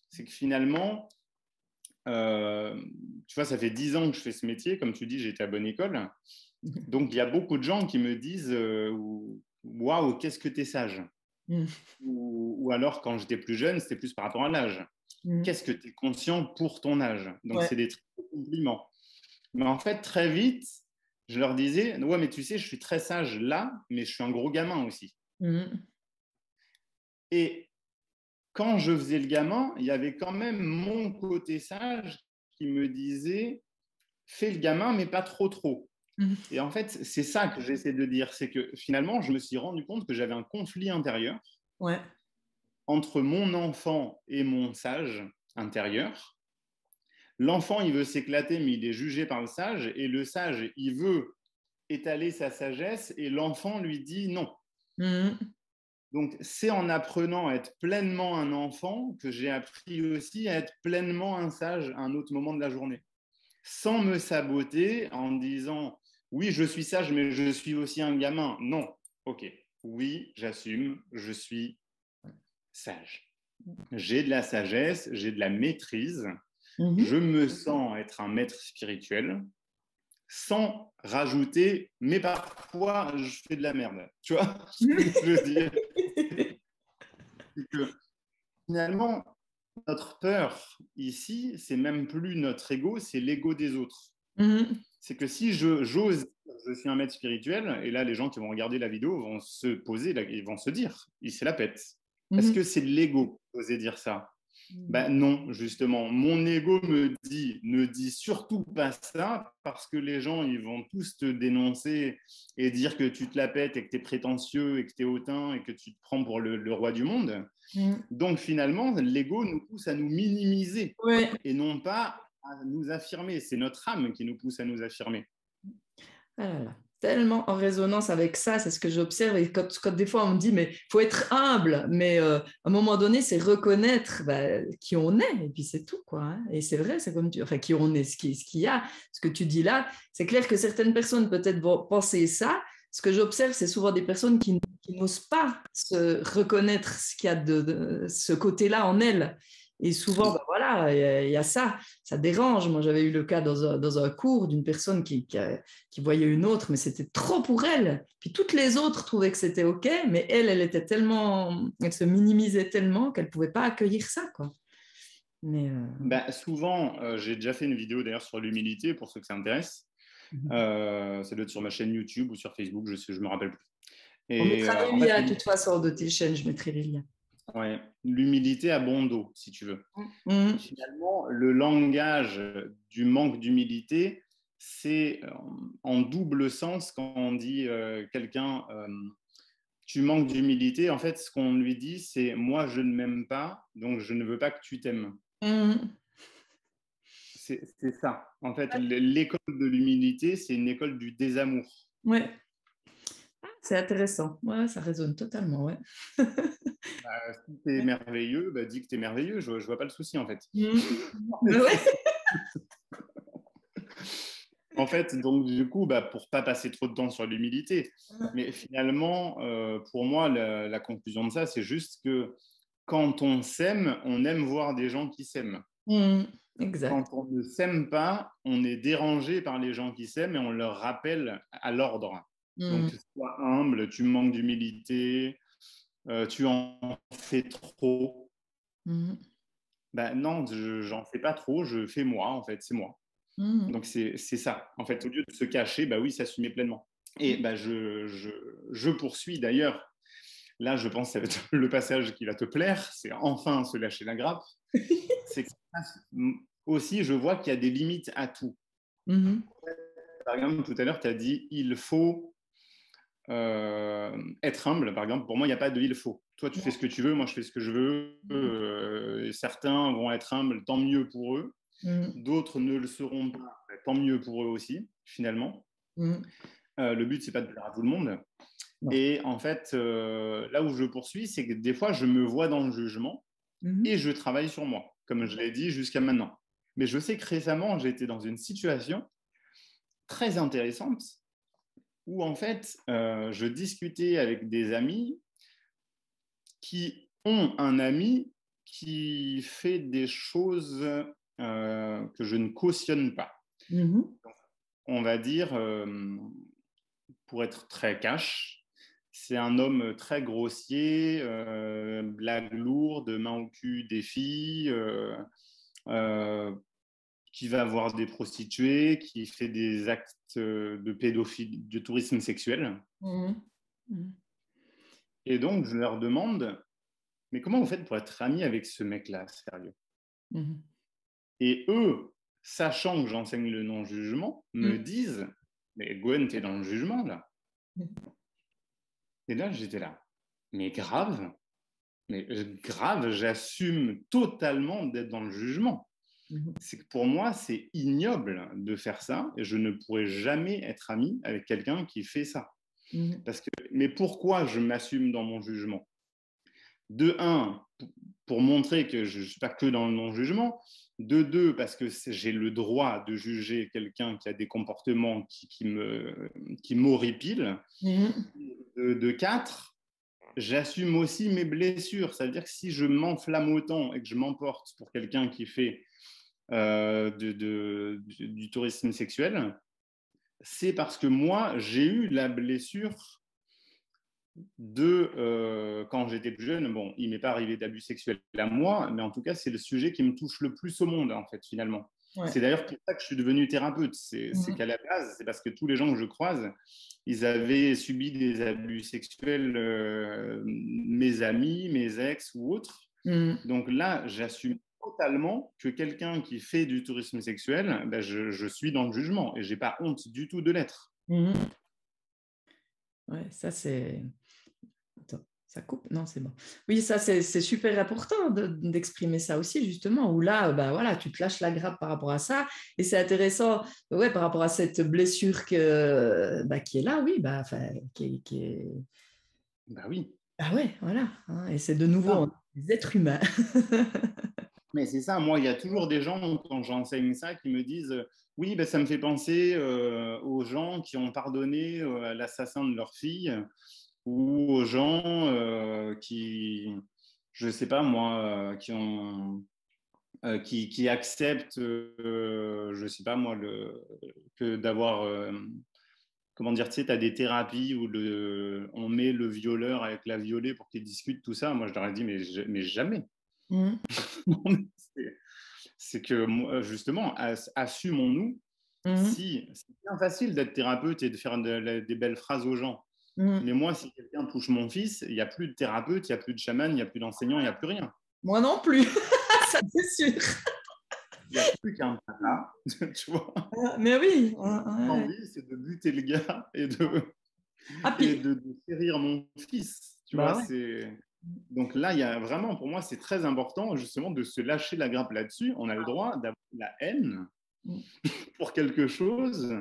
c'est que finalement, tu vois, ça fait 10 ans que je fais ce métier. Comme tu dis, j'étais à bonne école. Donc, il y a beaucoup de gens qui me disent waouh, qu'est-ce que tu es sage. Ou alors, quand j'étais plus jeune, c'était plus par rapport à l'âge. Qu'est-ce que tu es conscient pour ton âge. Donc, c'est des très beaux compliments. Mais en fait, très vite, je leur disais ouais, mais tu sais, je suis très sage là, mais je suis un gros gamin aussi. Et quand je faisais le gamin, il y avait quand même mon côté sage qui me disait fais le gamin, mais pas trop trop. Et en fait, c'est ça que j'essaie de dire, c'est que finalement, je me suis rendu compte que j'avais un conflit intérieur entre mon enfant et mon sage intérieur. L'enfant, il veut s'éclater, mais il est jugé par le sage, et le sage, il veut étaler sa sagesse, et l'enfant lui dit non. Donc, c'est en apprenant à être pleinement un enfant que j'ai appris aussi à être pleinement un sage à un autre moment de la journée. Sans me saboter en disant oui, je suis sage, mais je suis aussi un gamin. Non, ok, oui, j'assume, je suis sage. J'ai de la sagesse, j'ai de la maîtrise, je me sens être un maître spirituel sans rajouter, mais parfois je fais de la merde. Tu vois ce que je veux dire? C'est que finalement, notre peur ici, c'est même plus notre ego, c'est l'ego des autres. C'est que si j'ose, je suis un maître spirituel, et là, les gens qui vont regarder la vidéo vont se poser, ils vont se dire, il se la pète. Est-ce que c'est de l'ego d'oser dire ça? Ben non, justement. Mon ego me dit, ne dis surtout pas ça, parce que les gens, ils vont tous te dénoncer et dire que tu te la pètes et que tu es prétentieux et que tu es hautain et que tu te prends pour le roi du monde. Donc finalement, l'ego nous pousse à nous minimiser et non pas à nous affirmer. C'est notre âme qui nous pousse à nous affirmer. Ah là là, tellement en résonance avec ça, c'est ce que j'observe. Et quand des fois on me dit, mais il faut être humble, mais à un moment donné, c'est reconnaître qui on est, et puis c'est tout, quoi. Hein. Et c'est vrai, c'est comme tu, enfin, qui on est, ce qu'il y a, ce que tu dis là. C'est clair que certaines personnes peut-être vont penser ça. Ce que j'observe, c'est souvent des personnes qui n'osent pas se reconnaître ce qu'il y a de ce côté-là en elles. Et souvent, voilà, il y a ça dérange. Moi, j'avais eu le cas dans un cours d'une personne qui voyait une autre, mais c'était trop pour elle. Puis toutes les autres trouvaient que c'était OK, mais elle était tellement, elle se minimisait tellement qu'elle ne pouvait pas accueillir ça, quoi. Mais souvent, j'ai déjà fait une vidéo d'ailleurs sur l'humilité pour ceux que ça intéresse. Ça doit être sur ma chaîne YouTube ou sur Facebook, je me rappelle plus. Et, on mettra les liens de toute façon de tes chaînes, je mettrai les liens. Ouais, l'humilité à bon dos, si tu veux. Finalement, le langage du manque d'humilité, c'est en double sens quand on dit quelqu'un tu manques d'humilité. En fait, ce qu'on lui dit, c'est moi, je ne m'aime pas, donc je ne veux pas que tu t'aimes. C'est ça. En fait, l'école de l'humilité, c'est une école du désamour. Ouais. C'est intéressant. Ouais, ça résonne totalement, ouais. Si tu es merveilleux, dis que tu es merveilleux. Je ne vois pas le souci, en fait. Ouais. En fait, donc du coup, pour pas passer trop de temps sur l'humilité, mais finalement, pour moi, la conclusion de ça, c'est juste que quand on s'aime, on aime voir des gens qui s'aiment. Exact. Quand on ne s'aime pas, on est dérangé par les gens qui s'aiment et on leur rappelle à l'ordre. Donc, sois humble, tu manques d'humilité, tu en fais trop. Non, j'en fais pas trop, je fais moi, en fait, c'est moi. Donc, c'est ça. En fait, au lieu de se cacher, oui, s'assumer pleinement. Et je poursuis d'ailleurs là, je pense que ça va être le passage qui va te plaire, c'est enfin se lâcher la grappe. C'est que aussi, je vois qu'il y a des limites à tout. Par exemple, tout à l'heure, tu as dit il faut être humble. Par exemple, pour moi, il n'y a pas de il faut. Toi, tu fais ce que tu veux, moi, je fais ce que je veux. Certains vont être humbles, tant mieux pour eux. D'autres ne le seront pas, tant mieux pour eux aussi, finalement. Le but, c'est pas de plaire à tout le monde. Et en fait, là où je poursuis, c'est que des fois, je me vois dans le jugement et je travaille sur moi, comme je l'ai dit jusqu'à maintenant. Mais je sais que récemment, j'ai été dans une situation très intéressante où, en fait, je discutais avec des amis qui ont un ami qui fait des choses que je ne cautionne pas. On va dire, pour être très cash, c'est un homme très grossier, blague lourde, main au cul des filles, qui va voir des prostituées, qui fait des actes de pédophilie, de tourisme sexuel. Et donc, je leur demande, mais comment vous faites pour être ami avec ce mec-là, sérieux? Et eux, sachant que j'enseigne le non-jugement, me disent, mais Gwen, t'es dans le jugement, là. Et là, j'étais là. Mais grave, j'assume totalement d'être dans le jugement. C'est que pour moi, c'est ignoble de faire ça et je ne pourrais jamais être ami avec quelqu'un qui fait ça. Parce que, mais pourquoi je m'assume dans mon jugement? De un, pour montrer que je ne suis pas que dans le non-jugement. De deux, parce que j'ai le droit de juger quelqu'un qui a des comportements qui m'horripilent. De quatre, j'assume aussi mes blessures. Ça veut dire que si je m'enflamme autant et que je m'emporte pour quelqu'un qui fait du tourisme sexuel, c'est parce que moi, j'ai eu la blessure quand j'étais plus jeune. Bon, il m'est pas arrivé d'abus sexuels à moi, mais en tout cas, c'est le sujet qui me touche le plus au monde, en fait, finalement. Ouais. C'est d'ailleurs pour ça que je suis devenu thérapeute. C'est qu'à la base, c'est parce que tous les gens que je croise, ils avaient subi des abus sexuels, mes amis, mes ex ou autres. Donc là, j'assume totalement que quelqu'un qui fait du tourisme sexuel, ben je suis dans le jugement et j'ai pas honte du tout de l'être. Ouais, ça c'est... Attends, ça coupe? Non, c'est bon. Oui, ça c'est super important d'exprimer ça aussi, justement, où là, bah, voilà, tu te lâches la grappe par rapport à ça. Et c'est intéressant, ouais, par rapport à cette blessure qui est là, oui, bah, qui est... Bah oui. Ah ouais, voilà. Hein, et c'est de nouveau des êtres humains. Mais c'est ça, moi, il y a toujours des gens, quand j'enseigne ça, qui me disent oui, ben, ça me fait penser aux gens qui ont pardonné à l'assassin de leur fille ou aux gens qui, je ne sais pas moi, qui acceptent, je ne sais pas moi, que d'avoir, comment dire, tu sais, tu as des thérapies où on met le violeur avec la violée pour qu'ils discutent tout ça. Moi, je leur ai dit, mais jamais. C'est que justement, assumons-nous. Si c'est bien facile d'être thérapeute et de faire des belles phrases aux gens, mais moi, si quelqu'un touche mon fils, il n'y a plus de thérapeute, il n'y a plus de chaman, il n'y a plus d'enseignant, il n'y a plus rien. Moi non plus, ça c'est sûr. Il n'y a plus qu'un papa, tu vois. Mais oui. L'envie, c'est de buter le gars et de chérir mon fils. Tu vois, c'est... Donc là, il y a vraiment, pour moi, c'est très important justement de se lâcher la grappe là-dessus. On a le droit d'avoir la haine pour quelque chose.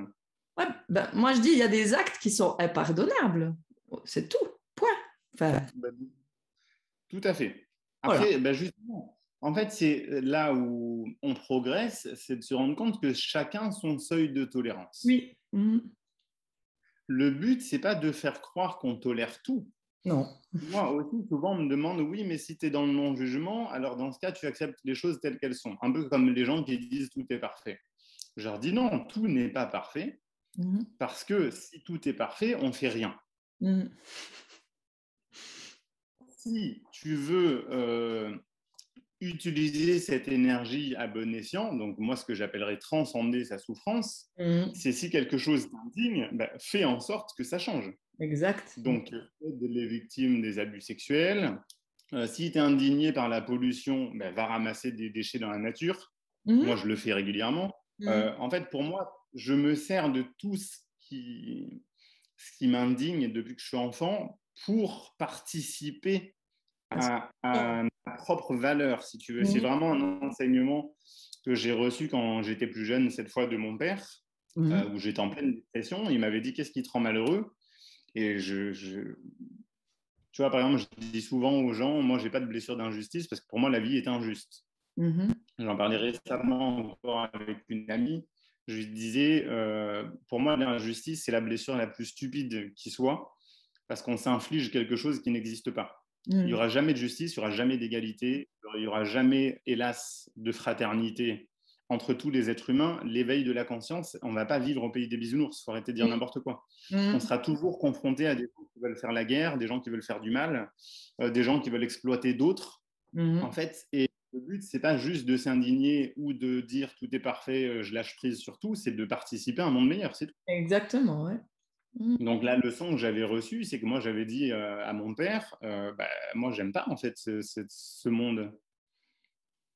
Ouais, ben, moi, je dis, il y a des actes qui sont impardonnables. C'est tout. Point. Enfin... Tout à fait. Après, voilà. Justement, en fait, c'est là où on progresse, c'est de se rendre compte que chacun a son seuil de tolérance. Oui. Le but, c'est pas de faire croire qu'on tolère tout. Non. Moi aussi, souvent, on me demande, oui, mais si tu es dans le non-jugement, alors dans ce cas, tu acceptes les choses telles qu'elles sont. Un peu comme les gens qui disent tout est parfait. Je leur dis non, tout n'est pas parfait, parce que si tout est parfait, on ne fait rien. Si tu veux utiliser cette énergie à bon escient, donc moi, ce que j'appellerais transcender sa souffrance, c'est si quelque chose t'indigne, fais en sorte que ça change. Exact. Donc, aide les victimes des abus sexuels. Si tu es indigné par la pollution, ben, va ramasser des déchets dans la nature. Mhm. Moi, je le fais régulièrement. Mhm. En fait, pour moi, je me sers de tout ce qui m'indigne depuis que je suis enfant pour participer à ma propre valeur, si tu veux. C'est Mhm. vraiment un enseignement que j'ai reçu quand j'étais plus jeune, cette fois de mon père, Mhm. où j'étais en pleine dépression. Il m'avait dit: qu'est-ce qui te rend malheureux? Et tu vois, par exemple, je dis souvent aux gens, moi, j'ai pas de blessure d'injustice parce que pour moi, la vie est injuste. Mhm. J'en parlais récemment encore avec une amie. Je lui disais, pour moi, l'injustice, c'est la blessure la plus stupide qui soit, parce qu'on s'inflige quelque chose qui n'existe pas. Il n'y Mhm. aura jamais de justice, il n'y aura jamais d'égalité, il n'y aura jamais, hélas, de fraternité entre tous les êtres humains. L'éveil de la conscience, on ne va pas vivre au pays des bisounours, il faut arrêter de dire n'importe quoi. On Mhm. sera toujours confronté à des gens qui veulent faire la guerre, des gens qui veulent faire du mal, des gens qui veulent exploiter d'autres, en Mhm. fait. Et le but, c'est pas juste de s'indigner ou de dire tout est parfait, je lâche prise sur tout, c'est de participer à un monde meilleur, c'est tout. Exactement, ouais. Mhm. Donc la leçon que j'avais reçue, c'est que moi j'avais dit à mon père, bah, moi j'aime pas en fait ce monde.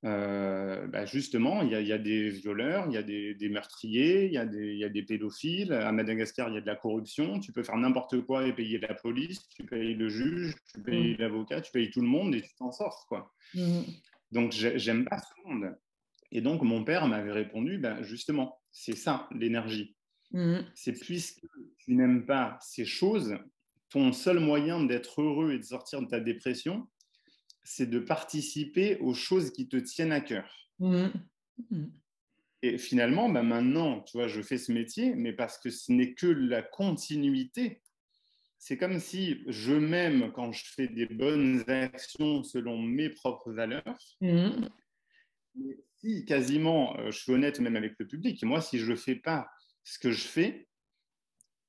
Bah, justement, il y a des violeurs, il y a des meurtriers, il y a des pédophiles. À Madagascar, il y a de la corruption. Tu peux faire n'importe quoi et payer la police, tu payes le juge, tu payes Mhm. l'avocat, tu payes tout le monde et tu t'en sors, quoi. Mhm. Donc j'aime pas ce monde. Et donc mon père m'avait répondu, bah, justement, c'est ça l'énergie. Mhm. C'est puisque tu n'aimes pas ces choses, ton seul moyen d'être heureux et de sortir de ta dépression, c'est de participer aux choses qui te tiennent à cœur. Mhm. Mhm. Et finalement, bah maintenant, tu vois, je fais ce métier, mais parce que ce n'est que la continuité. C'est comme si je m'aime quand je fais des bonnes actions selon mes propres valeurs. Mhm. Mais si quasiment, je suis honnête même avec le public, moi, si je ne fais pas ce que je fais,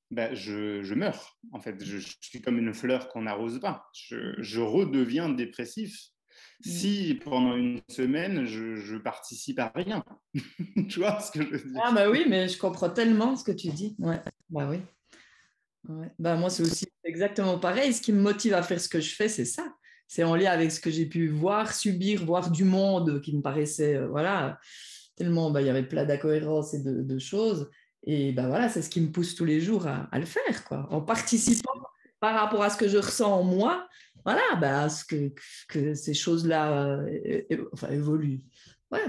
ben, je meurs. En fait, je suis comme une fleur qu'on n'arrose pas. Je redeviens dépressif Mhm. si pendant une semaine, je participe à rien. Tu vois ce que je veux dire? Ah bah oui, mais je comprends tellement ce que tu dis. Ouais, bah oui. Ouais. Bah moi, c'est aussi exactement pareil. Ce qui me motive à faire ce que je fais, c'est ça. C'est en lien avec ce que j'ai pu voir, subir, voir du monde qui me paraissait, voilà, tellement, bah, il y avait plein d'incohérences et de choses. Et bah voilà, c'est ce qui me pousse tous les jours à le faire, quoi. En participant par rapport à ce que je ressens en moi, voilà, bah, à ce que ces choses-là enfin, évoluent. Ouais,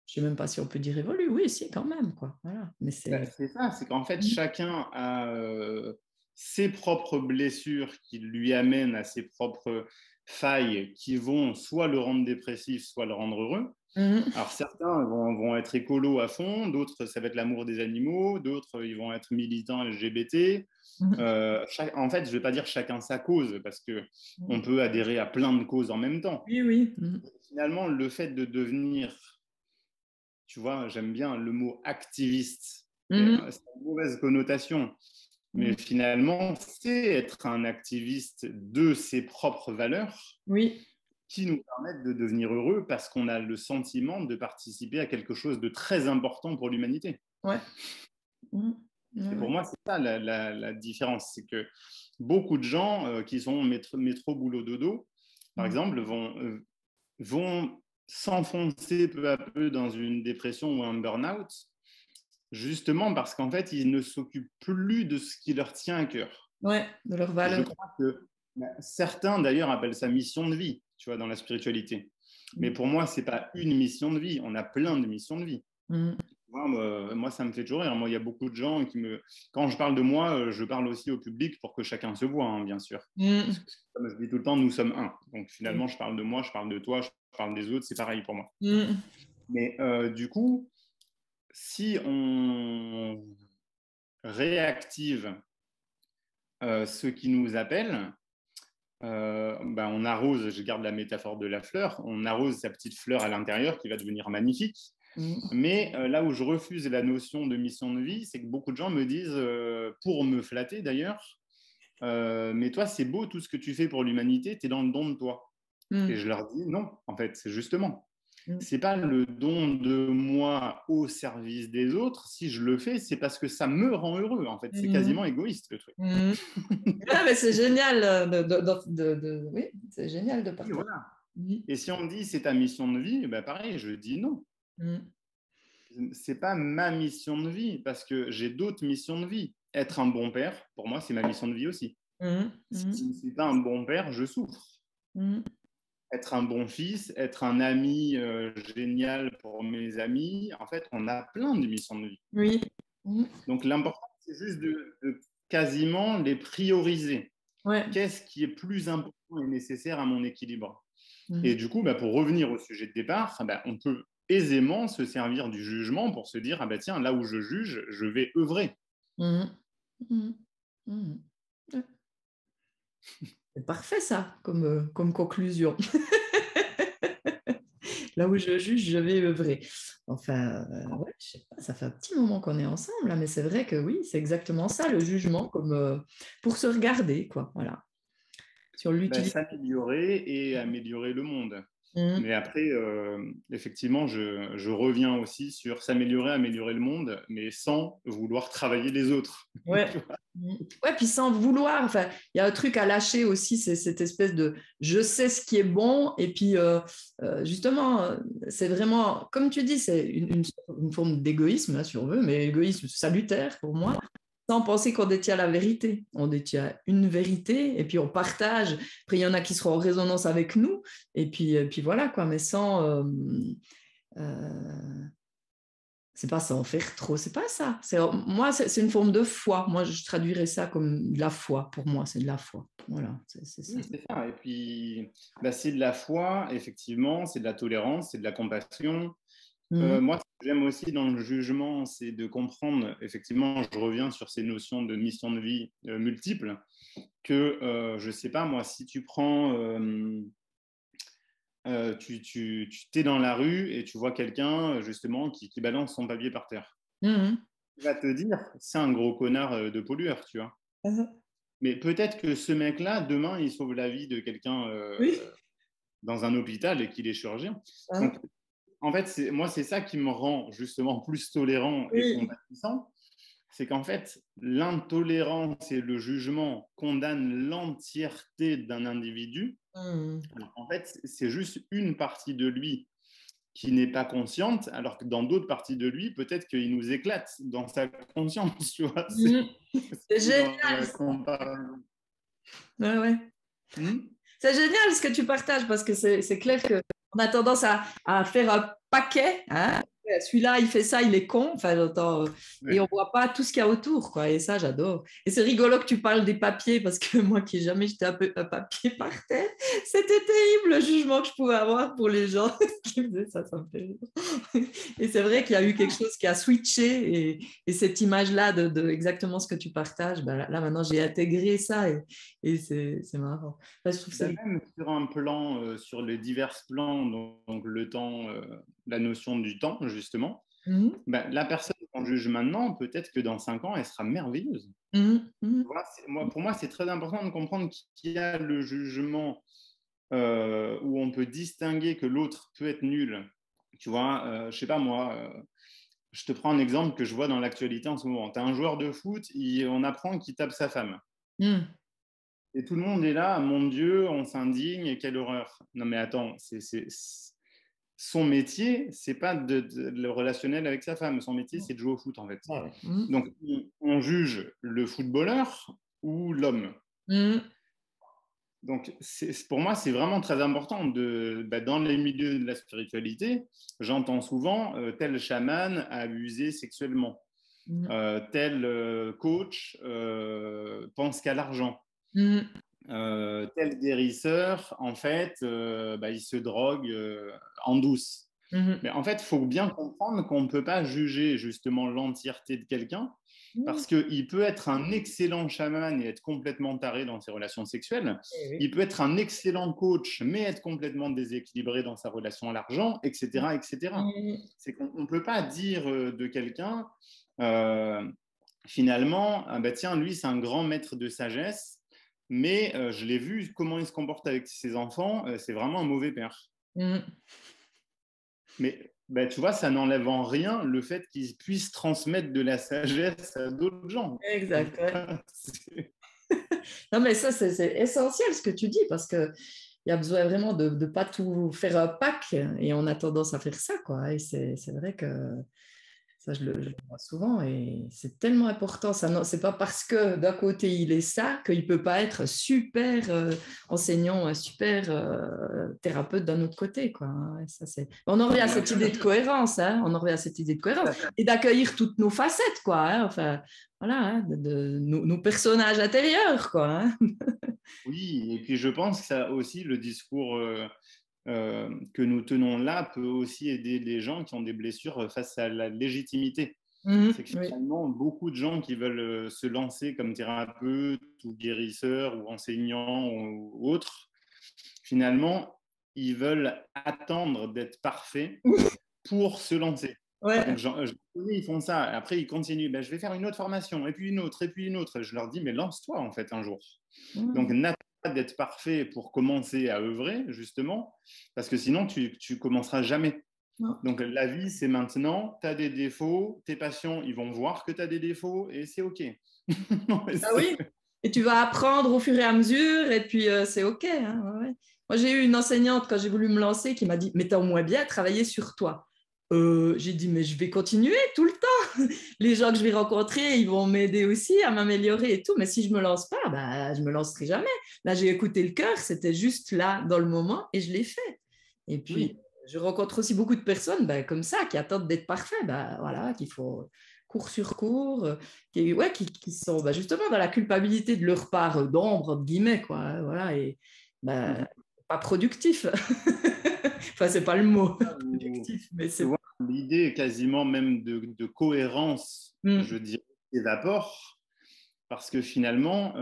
je sais même pas si on peut dire évoluent. Oui, si, quand même, quoi. Voilà. Mais Ben, c'est... c'est ça, c'est qu'en fait, chacun a ses propres blessures qui lui amènent à ses propres failles qui vont soit le rendre dépressif, soit le rendre heureux. Mhm. Alors certains vont être écolos à fond, d'autres ça va être l'amour des animaux, d'autres ils vont être militants LGBT. Mhm. En fait, je ne vais pas dire chacun sa cause parce que on Mhm. peut adhérer à plein de causes en même temps. Oui, oui. Mhm. Finalement, le fait de devenir, tu vois, j'aime bien le mot activiste. Mhm. C'est une mauvaise connotation, mais Mhm. finalement, c'est être un activiste de ses propres valeurs Oui, qui nous permettent de devenir heureux parce qu'on a le sentiment de participer à quelque chose de très important pour l'humanité. ouais. Mhm. Ouais, Et pour ouais. moi, c'est ça la différence. C'est que beaucoup de gens qui sont métro, boulot, dodo, par Mhm. exemple, vont s'enfoncer peu à peu dans une dépression ou un burn-out, justement parce qu'en fait, ils ne s'occupent plus de ce qui leur tient à cœur. Ouais, de leur Je valeur. crois que certains, d'ailleurs, appellent ça mission de vie, tu vois, dans la spiritualité. Mais Mhm. pour moi, ce n'est pas une mission de vie. On a plein de missions de vie. Mhm. Moi, ça me fait toujours rire. Moi, il y a beaucoup de gens qui me. Quand je parle de moi, je parle aussi au public pour que chacun se voit, hein, bien sûr. Parce Mhm. que, comme je dis tout le temps, nous sommes un. Donc finalement, je parle de moi, je parle de toi, je parle des autres, c'est pareil pour moi. Mhm. Mais du coup, si on réactive ceux qui nous appellent, ben on arrose, je garde la métaphore de la fleur, on arrose sa petite fleur à l'intérieur qui va devenir magnifique. Mhm. Mais là où je refuse la notion de mission de vie, c'est que beaucoup de gens me disent, pour me flatter d'ailleurs, mais toi, c'est beau tout ce que tu fais pour l'humanité, tu es dans le don de toi. Et Mhm. je leur dis non, en fait, c'est justement. C'est pas le don de moi au service des autres. Si je le fais, c'est parce que ça me rend heureux. En fait, c'est quasiment égoïste le truc. Ah, mais c'est génial oui, c'est génial de Et partager. voilà. Et si on me dit c'est ta mission de vie, ben pareil, je dis non. C'est pas ma mission de vie parce que j'ai d'autres missions de vie. Être un bon père, pour moi, c'est ma mission de vie aussi. Si je ne suis pas un bon père, je souffre. Être un bon fils, être un ami génial pour mes amis, en fait, on a plein de missions de vie. Oui. Donc l'important, c'est juste de quasiment les prioriser. Ouais. Qu'est-ce qui est plus important et nécessaire à mon équilibre? Et du coup, pour revenir au sujet de départ, on peut aisément se servir du jugement pour se dire, tiens, là où je juge, je vais œuvrer. C'est parfait ça, comme conclusion. Là où je juge, je vais œuvrer. Enfin, ouais, je sais pas, ça fait un petit moment qu'on est ensemble, là, mais c'est vrai que oui, c'est exactement ça, le jugement, comme pour se regarder, quoi. Voilà. Sur l'utilité. S'améliorer et améliorer le monde. Mais après, effectivement, je reviens aussi sur s'améliorer, améliorer le monde, mais sans vouloir travailler les autres. Ouais. Ouais, puis sans vouloir, enfin, il y a un truc à lâcher aussi, c'est cette espèce de je sais ce qui est bon, et puis justement, c'est vraiment, comme tu dis, c'est une forme d'égoïsme, hein, si on veut, mais égoïsme salutaire pour moi, sans penser qu'on détient la vérité. On détient une vérité, et puis on partage. Après, il y en a qui seront en résonance avec nous, et puis voilà, quoi, mais sans. C'est pas ça en faire trop, c'est pas ça. Moi, c'est une forme de foi. Moi, je traduirais ça comme de la foi. Pour moi, c'est de la foi. Voilà, c'est ça. Oui, c'est ça. Et puis, c'est de la foi, effectivement, c'est de la tolérance, c'est de la compassion. Moi, ce que j'aime aussi dans le jugement, c'est de comprendre, effectivement, je reviens sur ces notions de mission de vie multiples, que, je sais pas, moi, si tu prends... tu t'es dans la rue et tu vois quelqu'un justement qui balance son papier par terre. Tu vas te dire, c'est un gros connard de pollueur, tu vois. Mais peut-être que ce mec-là, demain, il sauve la vie de quelqu'un Oui. dans un hôpital et qu'il est chirurgien. Donc, en fait, moi, c'est ça qui me rend justement plus tolérant et compatissant. C'est qu'en fait, l'intolérance et le jugement condamnent l'entièreté d'un individu. Alors, en fait, c'est juste une partie de lui qui n'est pas consciente, alors que dans d'autres parties de lui, peut-être qu'il nous éclate dans sa conscience, tu vois. C'est génial. Ouais, ouais. C'est génial ce que tu partages parce que c'est clair qu'on a tendance à faire un paquet. Hein. Celui-là, il fait ça, il est con. Enfin, et on voit pas tout ce qu'il y a autour, quoi. Et ça, j'adore. Et c'est rigolo que tu parles des papiers parce que moi qui n'ai jamais jeté un papier par terre, c'était terrible le jugement que je pouvais avoir pour les gens qui faisaient ça, ça me fait rire. Et c'est vrai qu'il y a eu quelque chose qui a switché et cette image-là de exactement ce que tu partages, là maintenant j'ai intégré ça et c'est marrant. Enfin, je trouve ça... Même sur un plan, sur les divers plans, donc le temps, la notion du temps, justement, la personne qu'on juge maintenant, peut-être que dans 5 ans, elle sera merveilleuse. Pour moi, c'est très important de comprendre qu'il y a le jugement où on peut distinguer que l'autre peut être nul. Tu vois, je sais pas moi, je te prends un exemple que je vois dans l'actualité en ce moment. Tu as un joueur de foot, on apprend qu'il tape sa femme. Et tout le monde est là, mon Dieu, on s'indigne, quelle horreur. Non mais attends, son métier, c'est pas le relationnel avec sa femme. Son métier, c'est de jouer au foot en fait. Donc on juge le footballeur ou l'homme. Donc pour moi, c'est vraiment très important dans les milieux de la spiritualité, j'entends souvent tel chaman a abusé sexuellement, tel coach pense qu'à l'argent. Tel guérisseur, en fait, il se drogue en douce. Mais en fait, il faut bien comprendre qu'on ne peut pas juger justement l'entièreté de quelqu'un parce qu'il peut être un excellent chaman et être complètement taré dans ses relations sexuelles. Il peut être un excellent coach mais être complètement déséquilibré dans sa relation à l'argent, etc. etc. C'est qu'on ne peut pas dire de quelqu'un finalement, tiens, lui, c'est un grand maître de sagesse. Mais je l'ai vu, comment il se comporte avec ses enfants, c'est vraiment un mauvais père. Mais ben, tu vois, ça n'enlève en rien le fait qu'ils puissent transmettre de la sagesse à d'autres gens. Exact. Ouais. Non, mais ça, c'est essentiel ce que tu dis parce qu'il y a besoin vraiment de ne pas tout faire un pack et on a tendance à faire ça, quoi. Et c'est vrai que ça, je le vois souvent et c'est tellement important. Ça, c'est pas parce que d'un côté il est ça qu'il peut pas être super enseignant, un super thérapeute d'un autre côté, quoi. Et ça, on en revient à cette idée de cohérence, hein. On en revient à cette idée de cohérence et d'accueillir toutes nos facettes, quoi. Hein. Enfin, voilà, hein, de nos personnages intérieurs, quoi. Hein. Oui, et puis je pense que ça aussi, le discours que nous tenons là peut aussi aider les gens qui ont des blessures face à la légitimité. C'est que Oui. finalement, beaucoup de gens qui veulent se lancer comme thérapeute ou guérisseur ou enseignant ou autre, finalement, ils veulent attendre d'être parfaits pour se lancer. Ouais. Donc, je connais, ils font ça. Après, ils continuent. Ben, je vais faire une autre formation, et puis une autre, et puis une autre. Je leur dis, mais lance-toi, en fait, un jour. Donc, n'attends pas d'être parfait pour commencer à œuvrer, justement, parce que sinon, tu commenceras jamais. Non. Donc, la vie, c'est maintenant. Tu as des défauts. Tes patients, ils vont voir que tu as des défauts, et c'est OK. Ah oui. Et tu vas apprendre au fur et à mesure, et puis c'est OK. Hein, ouais. Moi, j'ai eu une enseignante quand j'ai voulu me lancer qui m'a dit, mais t'as au moins bien travaillé sur toi. J'ai dit, mais je vais continuer tout le temps. Les gens que je vais rencontrer, ils vont m'aider aussi à m'améliorer et tout. Mais si je me lance pas, bah, je me lancerai jamais. Là, j'ai écouté le cœur, c'était juste là dans le moment et je l'ai fait. Et puis, Oui. je rencontre aussi beaucoup de personnes bah, comme ça qui attendent d'être parfaits. Bah, voilà, qu'il faut cours sur cours, qui sont bah, justement dans la culpabilité de leur part d'ombre, entre guillemets, quoi. Hein, voilà, et bah, pas productif. Enfin, c'est pas le mot productif, mais Tu c'est. vois, l'idée quasiment même de cohérence, Mm, je dirais, évapore, parce que finalement,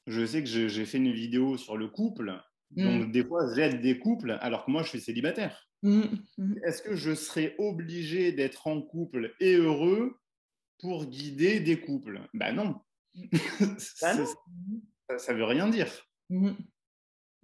je sais que j'ai fait une vidéo sur le couple, mm, donc des fois j'aide des couples alors que moi je suis célibataire. mm, mm. Est-ce que je serais obligé d'être en couple et heureux pour guider des couples? Ben non, Bah ça, non. ça veut rien dire. Mm,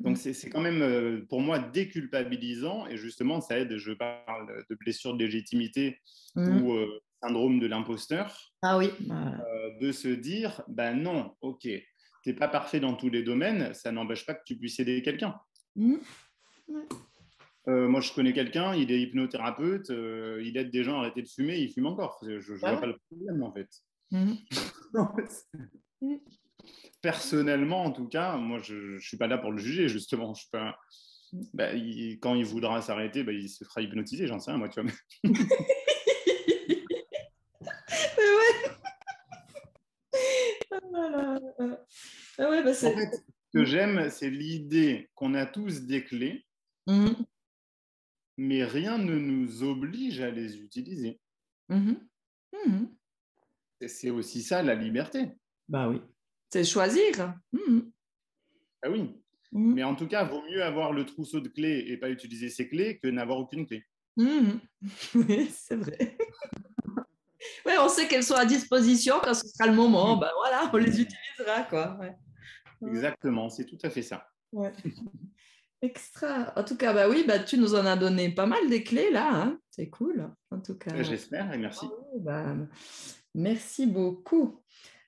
Donc, mm, c'est quand même, pour moi, déculpabilisant. Et justement, ça aide, je parle de blessure de légitimité mm. ou syndrome de l'imposteur, Ah oui, voilà. de se dire, ben non, ok, tu n'es pas parfait dans tous les domaines, ça n'empêche pas que tu puisses aider quelqu'un. Mm, ouais. Moi, je connais quelqu'un, il est hypnothérapeute, il aide des gens à arrêter de fumer, il fume encore. Je ne vois Voilà. pas le problème, en fait. Mm, mm. Personnellement, en tout cas, moi, je ne suis pas là pour le juger, justement. Je suis pas... Ben, quand il voudra s'arrêter, ben, il se fera hypnotiser, j'en sais rien, moi, tu vois. Ouais. Voilà. Ah ouais, bah En c'est. fait, ce que j'aime, c'est l'idée qu'on a tous des clés, Mm, mais rien ne nous oblige à les utiliser. mm, mm. Et c'est aussi ça, la liberté. Bah oui. C'est choisir. Mm, Ah oui. mm, Mais en tout cas, vaut mieux avoir le trousseau de clés et pas utiliser ses clés que n'avoir aucune clé. mm. Oui, c'est vrai. Oui, on sait qu'elles sont à disposition quand ce sera le moment. Ben voilà, on les utilisera, quoi. Ouais. Exactement, c'est tout à fait ça. Ouais. Extra. En tout cas, bah oui, bah, tu nous en as donné pas mal des clés là. Hein. C'est cool, en tout cas. J'espère et Ah merci. oui, bah, merci beaucoup.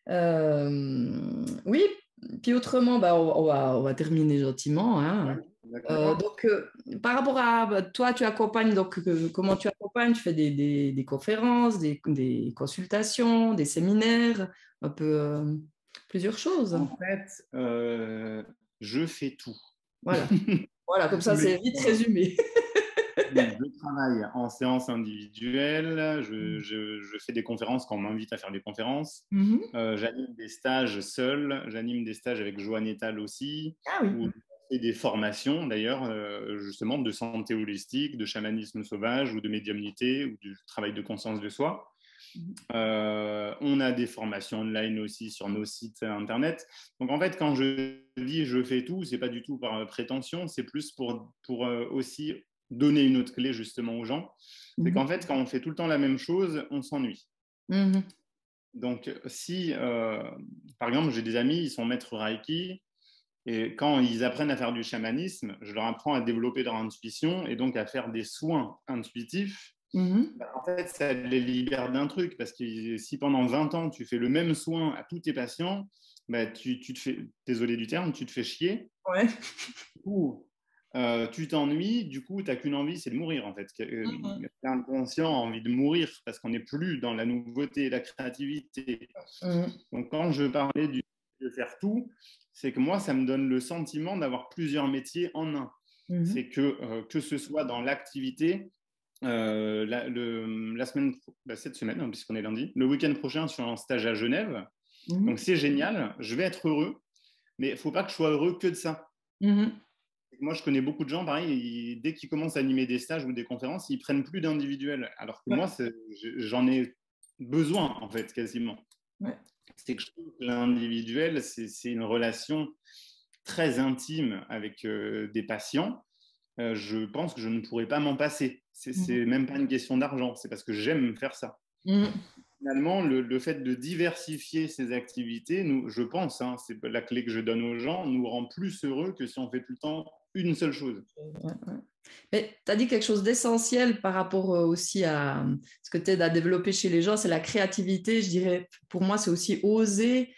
Oui, puis autrement, bah, on va terminer gentiment. Hein. D'accord. Donc, par rapport à bah, toi, tu accompagnes, donc comment tu accompagnes? Tu fais des conférences, des consultations, des séminaires, un peu plusieurs choses. En fait, je fais tout. Voilà, voilà, comme ça, Mais c'est vite résumé. oui, je travaille en séance individuelle, je fais des conférences quand on m'invite à faire des conférences. Mhm. J'anime des stages seul, j'anime des stages avec Joanne Etal aussi, Ah oui. où je fais des formations d'ailleurs, justement de santé holistique, de chamanisme sauvage ou de médiumnité ou du travail de conscience de soi. On a des formations online aussi sur nos sites internet. Donc en fait, quand je dis je fais tout, c'est pas du tout par prétention, c'est plus pour aussi donner une autre clé justement aux gens. C'est Mhm. qu'en fait, quand on fait tout le temps la même chose, on s'ennuie. Mhm. Donc si, par exemple, j'ai des amis, ils sont maîtres Reiki, Et quand ils apprennent à faire du chamanisme, je leur apprends à développer leur intuition et donc à faire des soins intuitifs. Mhm. En fait, ça les libère d'un truc, parce que si pendant 20 ans, tu fais le même soin à tous tes patients, tu te fais, désolé du terme, tu te fais chier, Ouais. ou tu t'ennuies, du coup, tu n'as qu'une envie, c'est de mourir, en fait. Mhm. L'inconscient a envie de mourir, parce qu'on n'est plus dans la nouveauté et la créativité. Mhm. Donc, quand je parlais de faire tout, c'est que moi, ça me donne le sentiment d'avoir plusieurs métiers en un. Mhm. C'est que ce soit dans l'activité, cette semaine, hein, puisqu'on est lundi, le week-end prochain, je suis en stage à Genève. Donc, Mhm. c'est génial. Je vais être heureux, mais il ne faut pas que je sois heureux que de ça. Mhm. Moi, je connais beaucoup de gens, pareil, dès qu'ils commencent à animer des stages ou des conférences, ils prennent plus d'individuels. Alors que Ouais. moi, j'en ai besoin, en fait, quasiment. Ouais. C'est que je trouve que l'individuel, c'est une relation très intime avec des patients. Je pense que je ne pourrais pas m'en passer. Mhm. C'est même pas une question d'argent, c'est parce que j'aime faire ça. Mhm. Finalement, le fait de diversifier ces activités, je pense, hein, c'est la clé que je donne aux gens, nous rend plus heureux que si on fait tout le temps une seule chose. Ouais, ouais. Mais tu as dit quelque chose d'essentiel par rapport aussi à ce que tu aides à développer chez les gens, c'est la créativité. Je dirais, pour moi, c'est aussi oser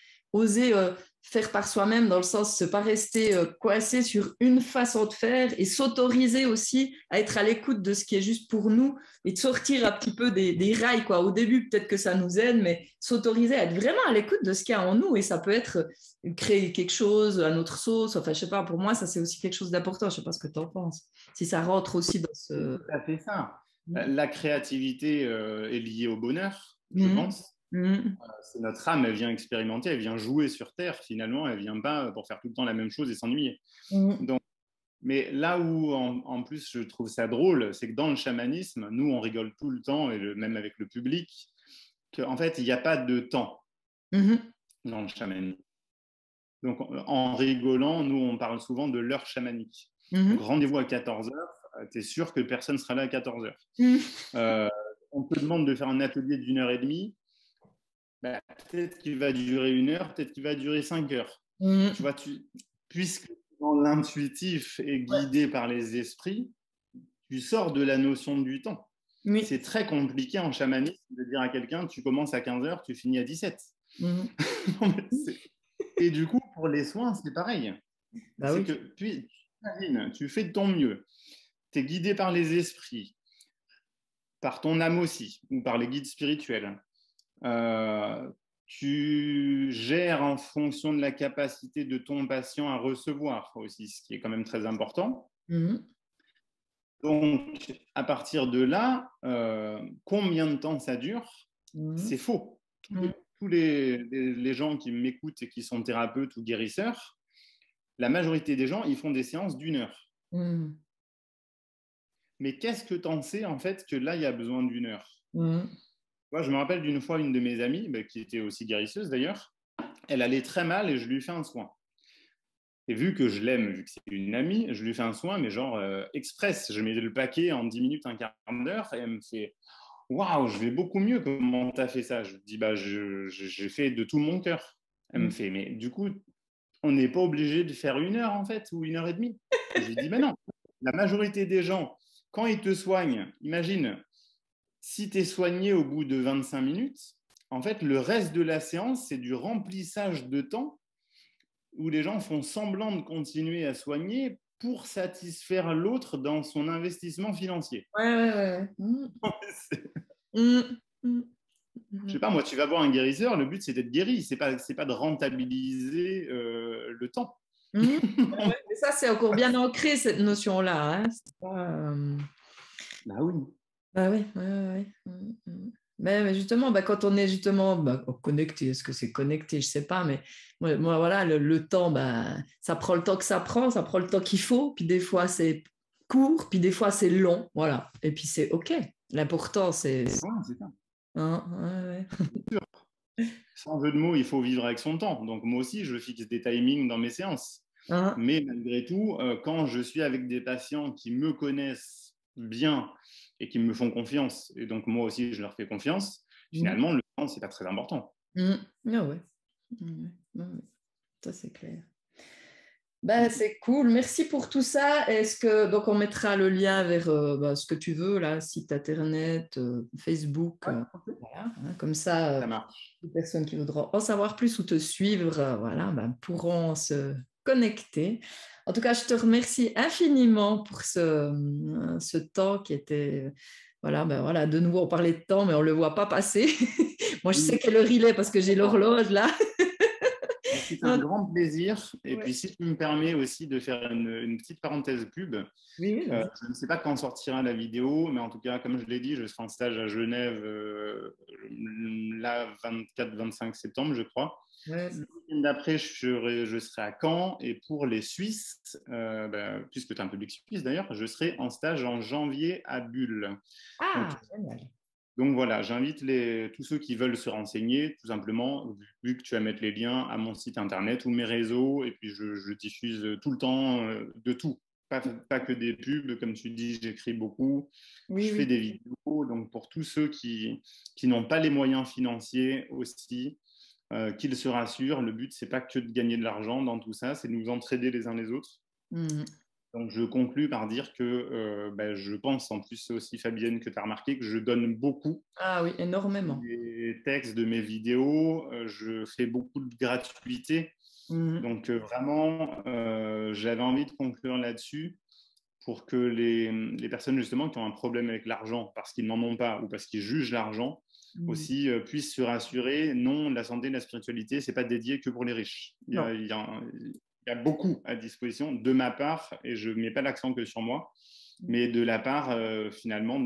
faire par soi-même, dans le sens de ne pas rester coincé sur une façon de faire et s'autoriser aussi à être à l'écoute de ce qui est juste pour nous et de sortir un petit peu des rails, quoi. Au début, peut-être que ça nous aide, mais s'autoriser à être vraiment à l'écoute de ce qu'il y a en nous, et ça peut être créer quelque chose à notre sauce. Enfin, je sais pas, pour moi, ça, c'est aussi quelque chose d'important. Je sais pas ce que tu en penses. Si ça rentre aussi dans C'est ce... tout à fait ça. La créativité est liée au bonheur, je Mmh. pense. Mmh. C'est notre âme, elle vient expérimenter, elle vient jouer sur Terre, finalement, elle vient pas pour faire tout le temps la même chose et s'ennuyer. Mmh. Donc, mais là où, en plus, je trouve ça drôle, c'est que dans le chamanisme, nous, on rigole tout le temps, et même avec le public, qu'en fait, il n'y a pas de temps Mmh. dans le chamanisme. Donc, en rigolant, nous, on parle souvent de l'heure chamanique. Donc, Mmh. rendez-vous à 14 heures, tu es sûr que personne ne sera là à 14 heures. Mmh. On te demande de faire un atelier d'une heure et demie, peut-être qu'il va durer 1 heure, peut-être qu'il va durer 5 heures. Tu Mmh. vois, puisque dans l'intuitif est Ouais. guidé par les esprits, tu sors de la notion du temps. Oui. C'est très compliqué en chamanisme de dire à quelqu'un, tu commences à 15 heures, tu finis à 17. Mmh. Et du coup, pour les soins, c'est pareil. Bah C'est oui. que tu fais de ton mieux. Tu es guidé par les esprits, par ton âme aussi, ou par les guides spirituels. Euh, Tu gères en fonction de la capacité de ton patient à recevoir aussi, ce qui est quand même très important. Mmh. Donc, à partir de là, combien de temps ça dure? Mmh. C'est faux. Mmh. Tous les gens qui m'écoutent et qui sont thérapeutes ou guérisseurs, la majorité des gens, ils font des séances d'1 heure. Mmh. Mais qu'est-ce que tu en sais en fait que là, il y a besoin d'1 heure? Mmh. Moi, je me rappelle d'une fois, une de mes amies, qui était aussi guérisseuse d'ailleurs, elle allait très mal et je lui fais un soin. Et vu que je l'aime, vu que c'est une amie, je lui fais un soin, mais genre express. Je mets le paquet en 10 minutes, un quart d'heure, et elle me fait waouh, je vais beaucoup mieux. Comment tu as fait ça? Je dis j'ai fait de tout mon cœur. Elle me Mmh. fait mais du coup, on n'est pas obligé de faire 1 heure en fait, ou 1 heure et demie. Et je lui dis mais non, la majorité des gens, quand ils te soignent, imagine, si tu es soigné au bout de 25 minutes, en fait, le reste de la séance, c'est du remplissage de temps où les gens font semblant de continuer à soigner pour satisfaire l'autre dans son investissement financier. Ouais, ouais, ouais. Mmh. C'est- Mmh. Mmh. Je Mmh. sais pas, moi, tu vas voir un guérisseur, le but c'est d'être guéri, c'est pas de rentabiliser le temps. Mmh. Ouais, ouais. Et ça, c'est encore bien ancré, cette notion-là, hein. C'est pas, Bah oui. bah oui, ouais, ouais, ouais. Mmh. Mmh. Mais justement, bah, quand on est justement connecté, est-ce que c'est connecté? Je ne sais pas, mais moi, voilà, le temps, bah, ça prend le temps que ça prend le temps qu'il faut, puis des fois c'est court, puis des fois c'est long, voilà. Et puis c'est OK. L'important, c'est... Ouais, c'est ça. Hein, ouais, Sans jeu de mots, il faut vivre avec son temps. Donc moi aussi, je fixe des timings dans mes séances. ouais. Hein, Mais malgré tout, quand je suis avec des patients qui me connaissent bien et qui me font confiance, et donc moi aussi je leur fais confiance, mmh, finalement, le temps, c'est pas très important. mmh. Ah ouais. Ouais, ouais, ouais. Ça, c'est clair. Ben, c'est cool, merci pour tout ça. Est-ce que donc on mettra le lien vers ce que tu veux là, site internet, Facebook, Ouais, ok. voilà, hein, comme ça, Ça marche. les personnes qui voudront en savoir plus ou te suivre, voilà, ben, pourront se connecter. En tout cas, je te remercie infiniment pour ce temps qui était, voilà, ben voilà, de nouveau on parlait de temps, mais on le voit pas passer. Moi, je sais Oui. quelle heure il est parce que j'ai l'horloge là. C'est un grand plaisir. Et puis, Ouais. si tu me permets aussi de faire une petite parenthèse pub, Oui, oui, vas-y. je ne sais pas quand sortira la vidéo, mais en tout cas, comme je l'ai dit, je serai en stage à Genève là, 24-25 septembre, je crois. Ouais, Le week-end d'après, je serai à Caen. Et pour les Suisses, puisque tu es un public suisse d'ailleurs, je serai en stage en janvier à Bulle. Donc, ah, génial. donc voilà, j'invite tous ceux qui veulent se renseigner, tout simplement, vu que tu vas mettre les liens à mon site internet ou mes réseaux, et puis je diffuse tout le temps de tout. Pas que des pubs, comme tu dis, j'écris beaucoup, Oui, je fais oui. des vidéos. Donc pour tous ceux qui n'ont pas les moyens financiers aussi, qu'ils se rassurent, le but, c'est pas que de gagner de l'argent dans tout ça, c'est de nous entraider les uns les autres. Mhm. Donc, je conclus par dire que je pense, en plus, c'est aussi Fabienne que tu as remarqué, que je donne beaucoup Ah oui, énormément. des textes de mes vidéos. Je fais beaucoup de gratuité. Mhm. Donc, vraiment, j'avais envie de conclure là-dessus pour que les personnes, justement, qui ont un problème avec l'argent parce qu'ils n'en ont pas ou parce qu'ils jugent l'argent, Mhm. aussi puissent se rassurer. Non, la santé et la spiritualité, c'est pas dédié que pour les riches. Non. Il y a beaucoup à disposition de ma part, et je ne mets pas l'accent que sur moi, mais de la part finalement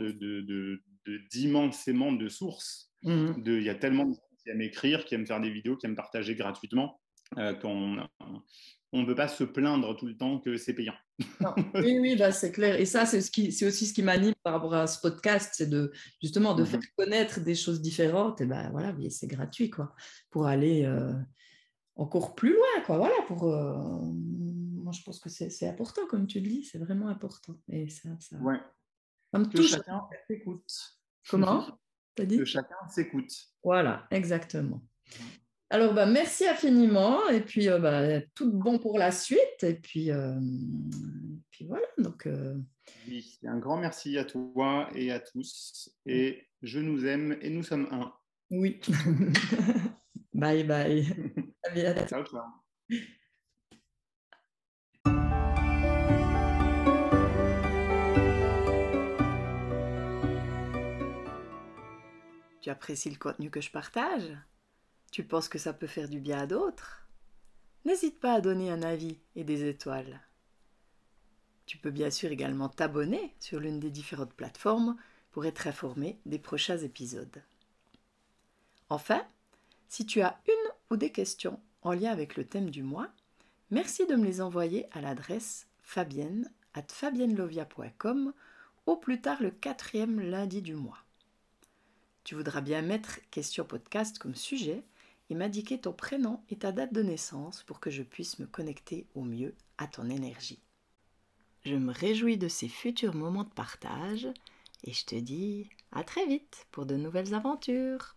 d'immensément de sources. Mhm. Il y a tellement de gens qui aiment écrire, qui aiment faire des vidéos, qui aiment partager gratuitement, qu'on on ne peut pas se plaindre tout le temps que c'est payant. Non. Oui, oui, bah, c'est clair. Et ça, c'est aussi ce qui m'anime par rapport à ce podcast, c'est justement de faire Mhm. connaître des choses différentes. Et ben voilà, oui, c'est gratuit, quoi, pour aller encore plus loin, quoi. Voilà, moi, je pense que c'est important, comme tu le dis, c'est vraiment important. Et Ouais. ça me Que touche. chacun s'écoute. Comment? T'as Que dit? chacun s'écoute. Voilà, exactement. Alors, bah, merci infiniment et puis tout bon pour la suite. Et puis voilà, donc Oui, un grand merci à toi et à tous. Et je nous aime et nous sommes un. oui. Bye bye. À bientôt. Ciao, ciao. Tu apprécies le contenu que je partage? Tu penses que ça peut faire du bien à d'autres? N'hésite pas à donner un avis et des étoiles. Tu peux bien sûr également t'abonner sur l'une des différentes plateformes pour être informé des prochains épisodes. Enfin, si tu as une ou des questions en lien avec le thème du mois, merci de me les envoyer à l'adresse fabienne@fabiennelovia.com au plus tard le 4e lundi du mois. Tu voudras bien mettre question podcast comme sujet et m'indiquer ton prénom et ta date de naissance pour que je puisse me connecter au mieux à ton énergie. Je me réjouis de ces futurs moments de partage et je te dis à très vite pour de nouvelles aventures.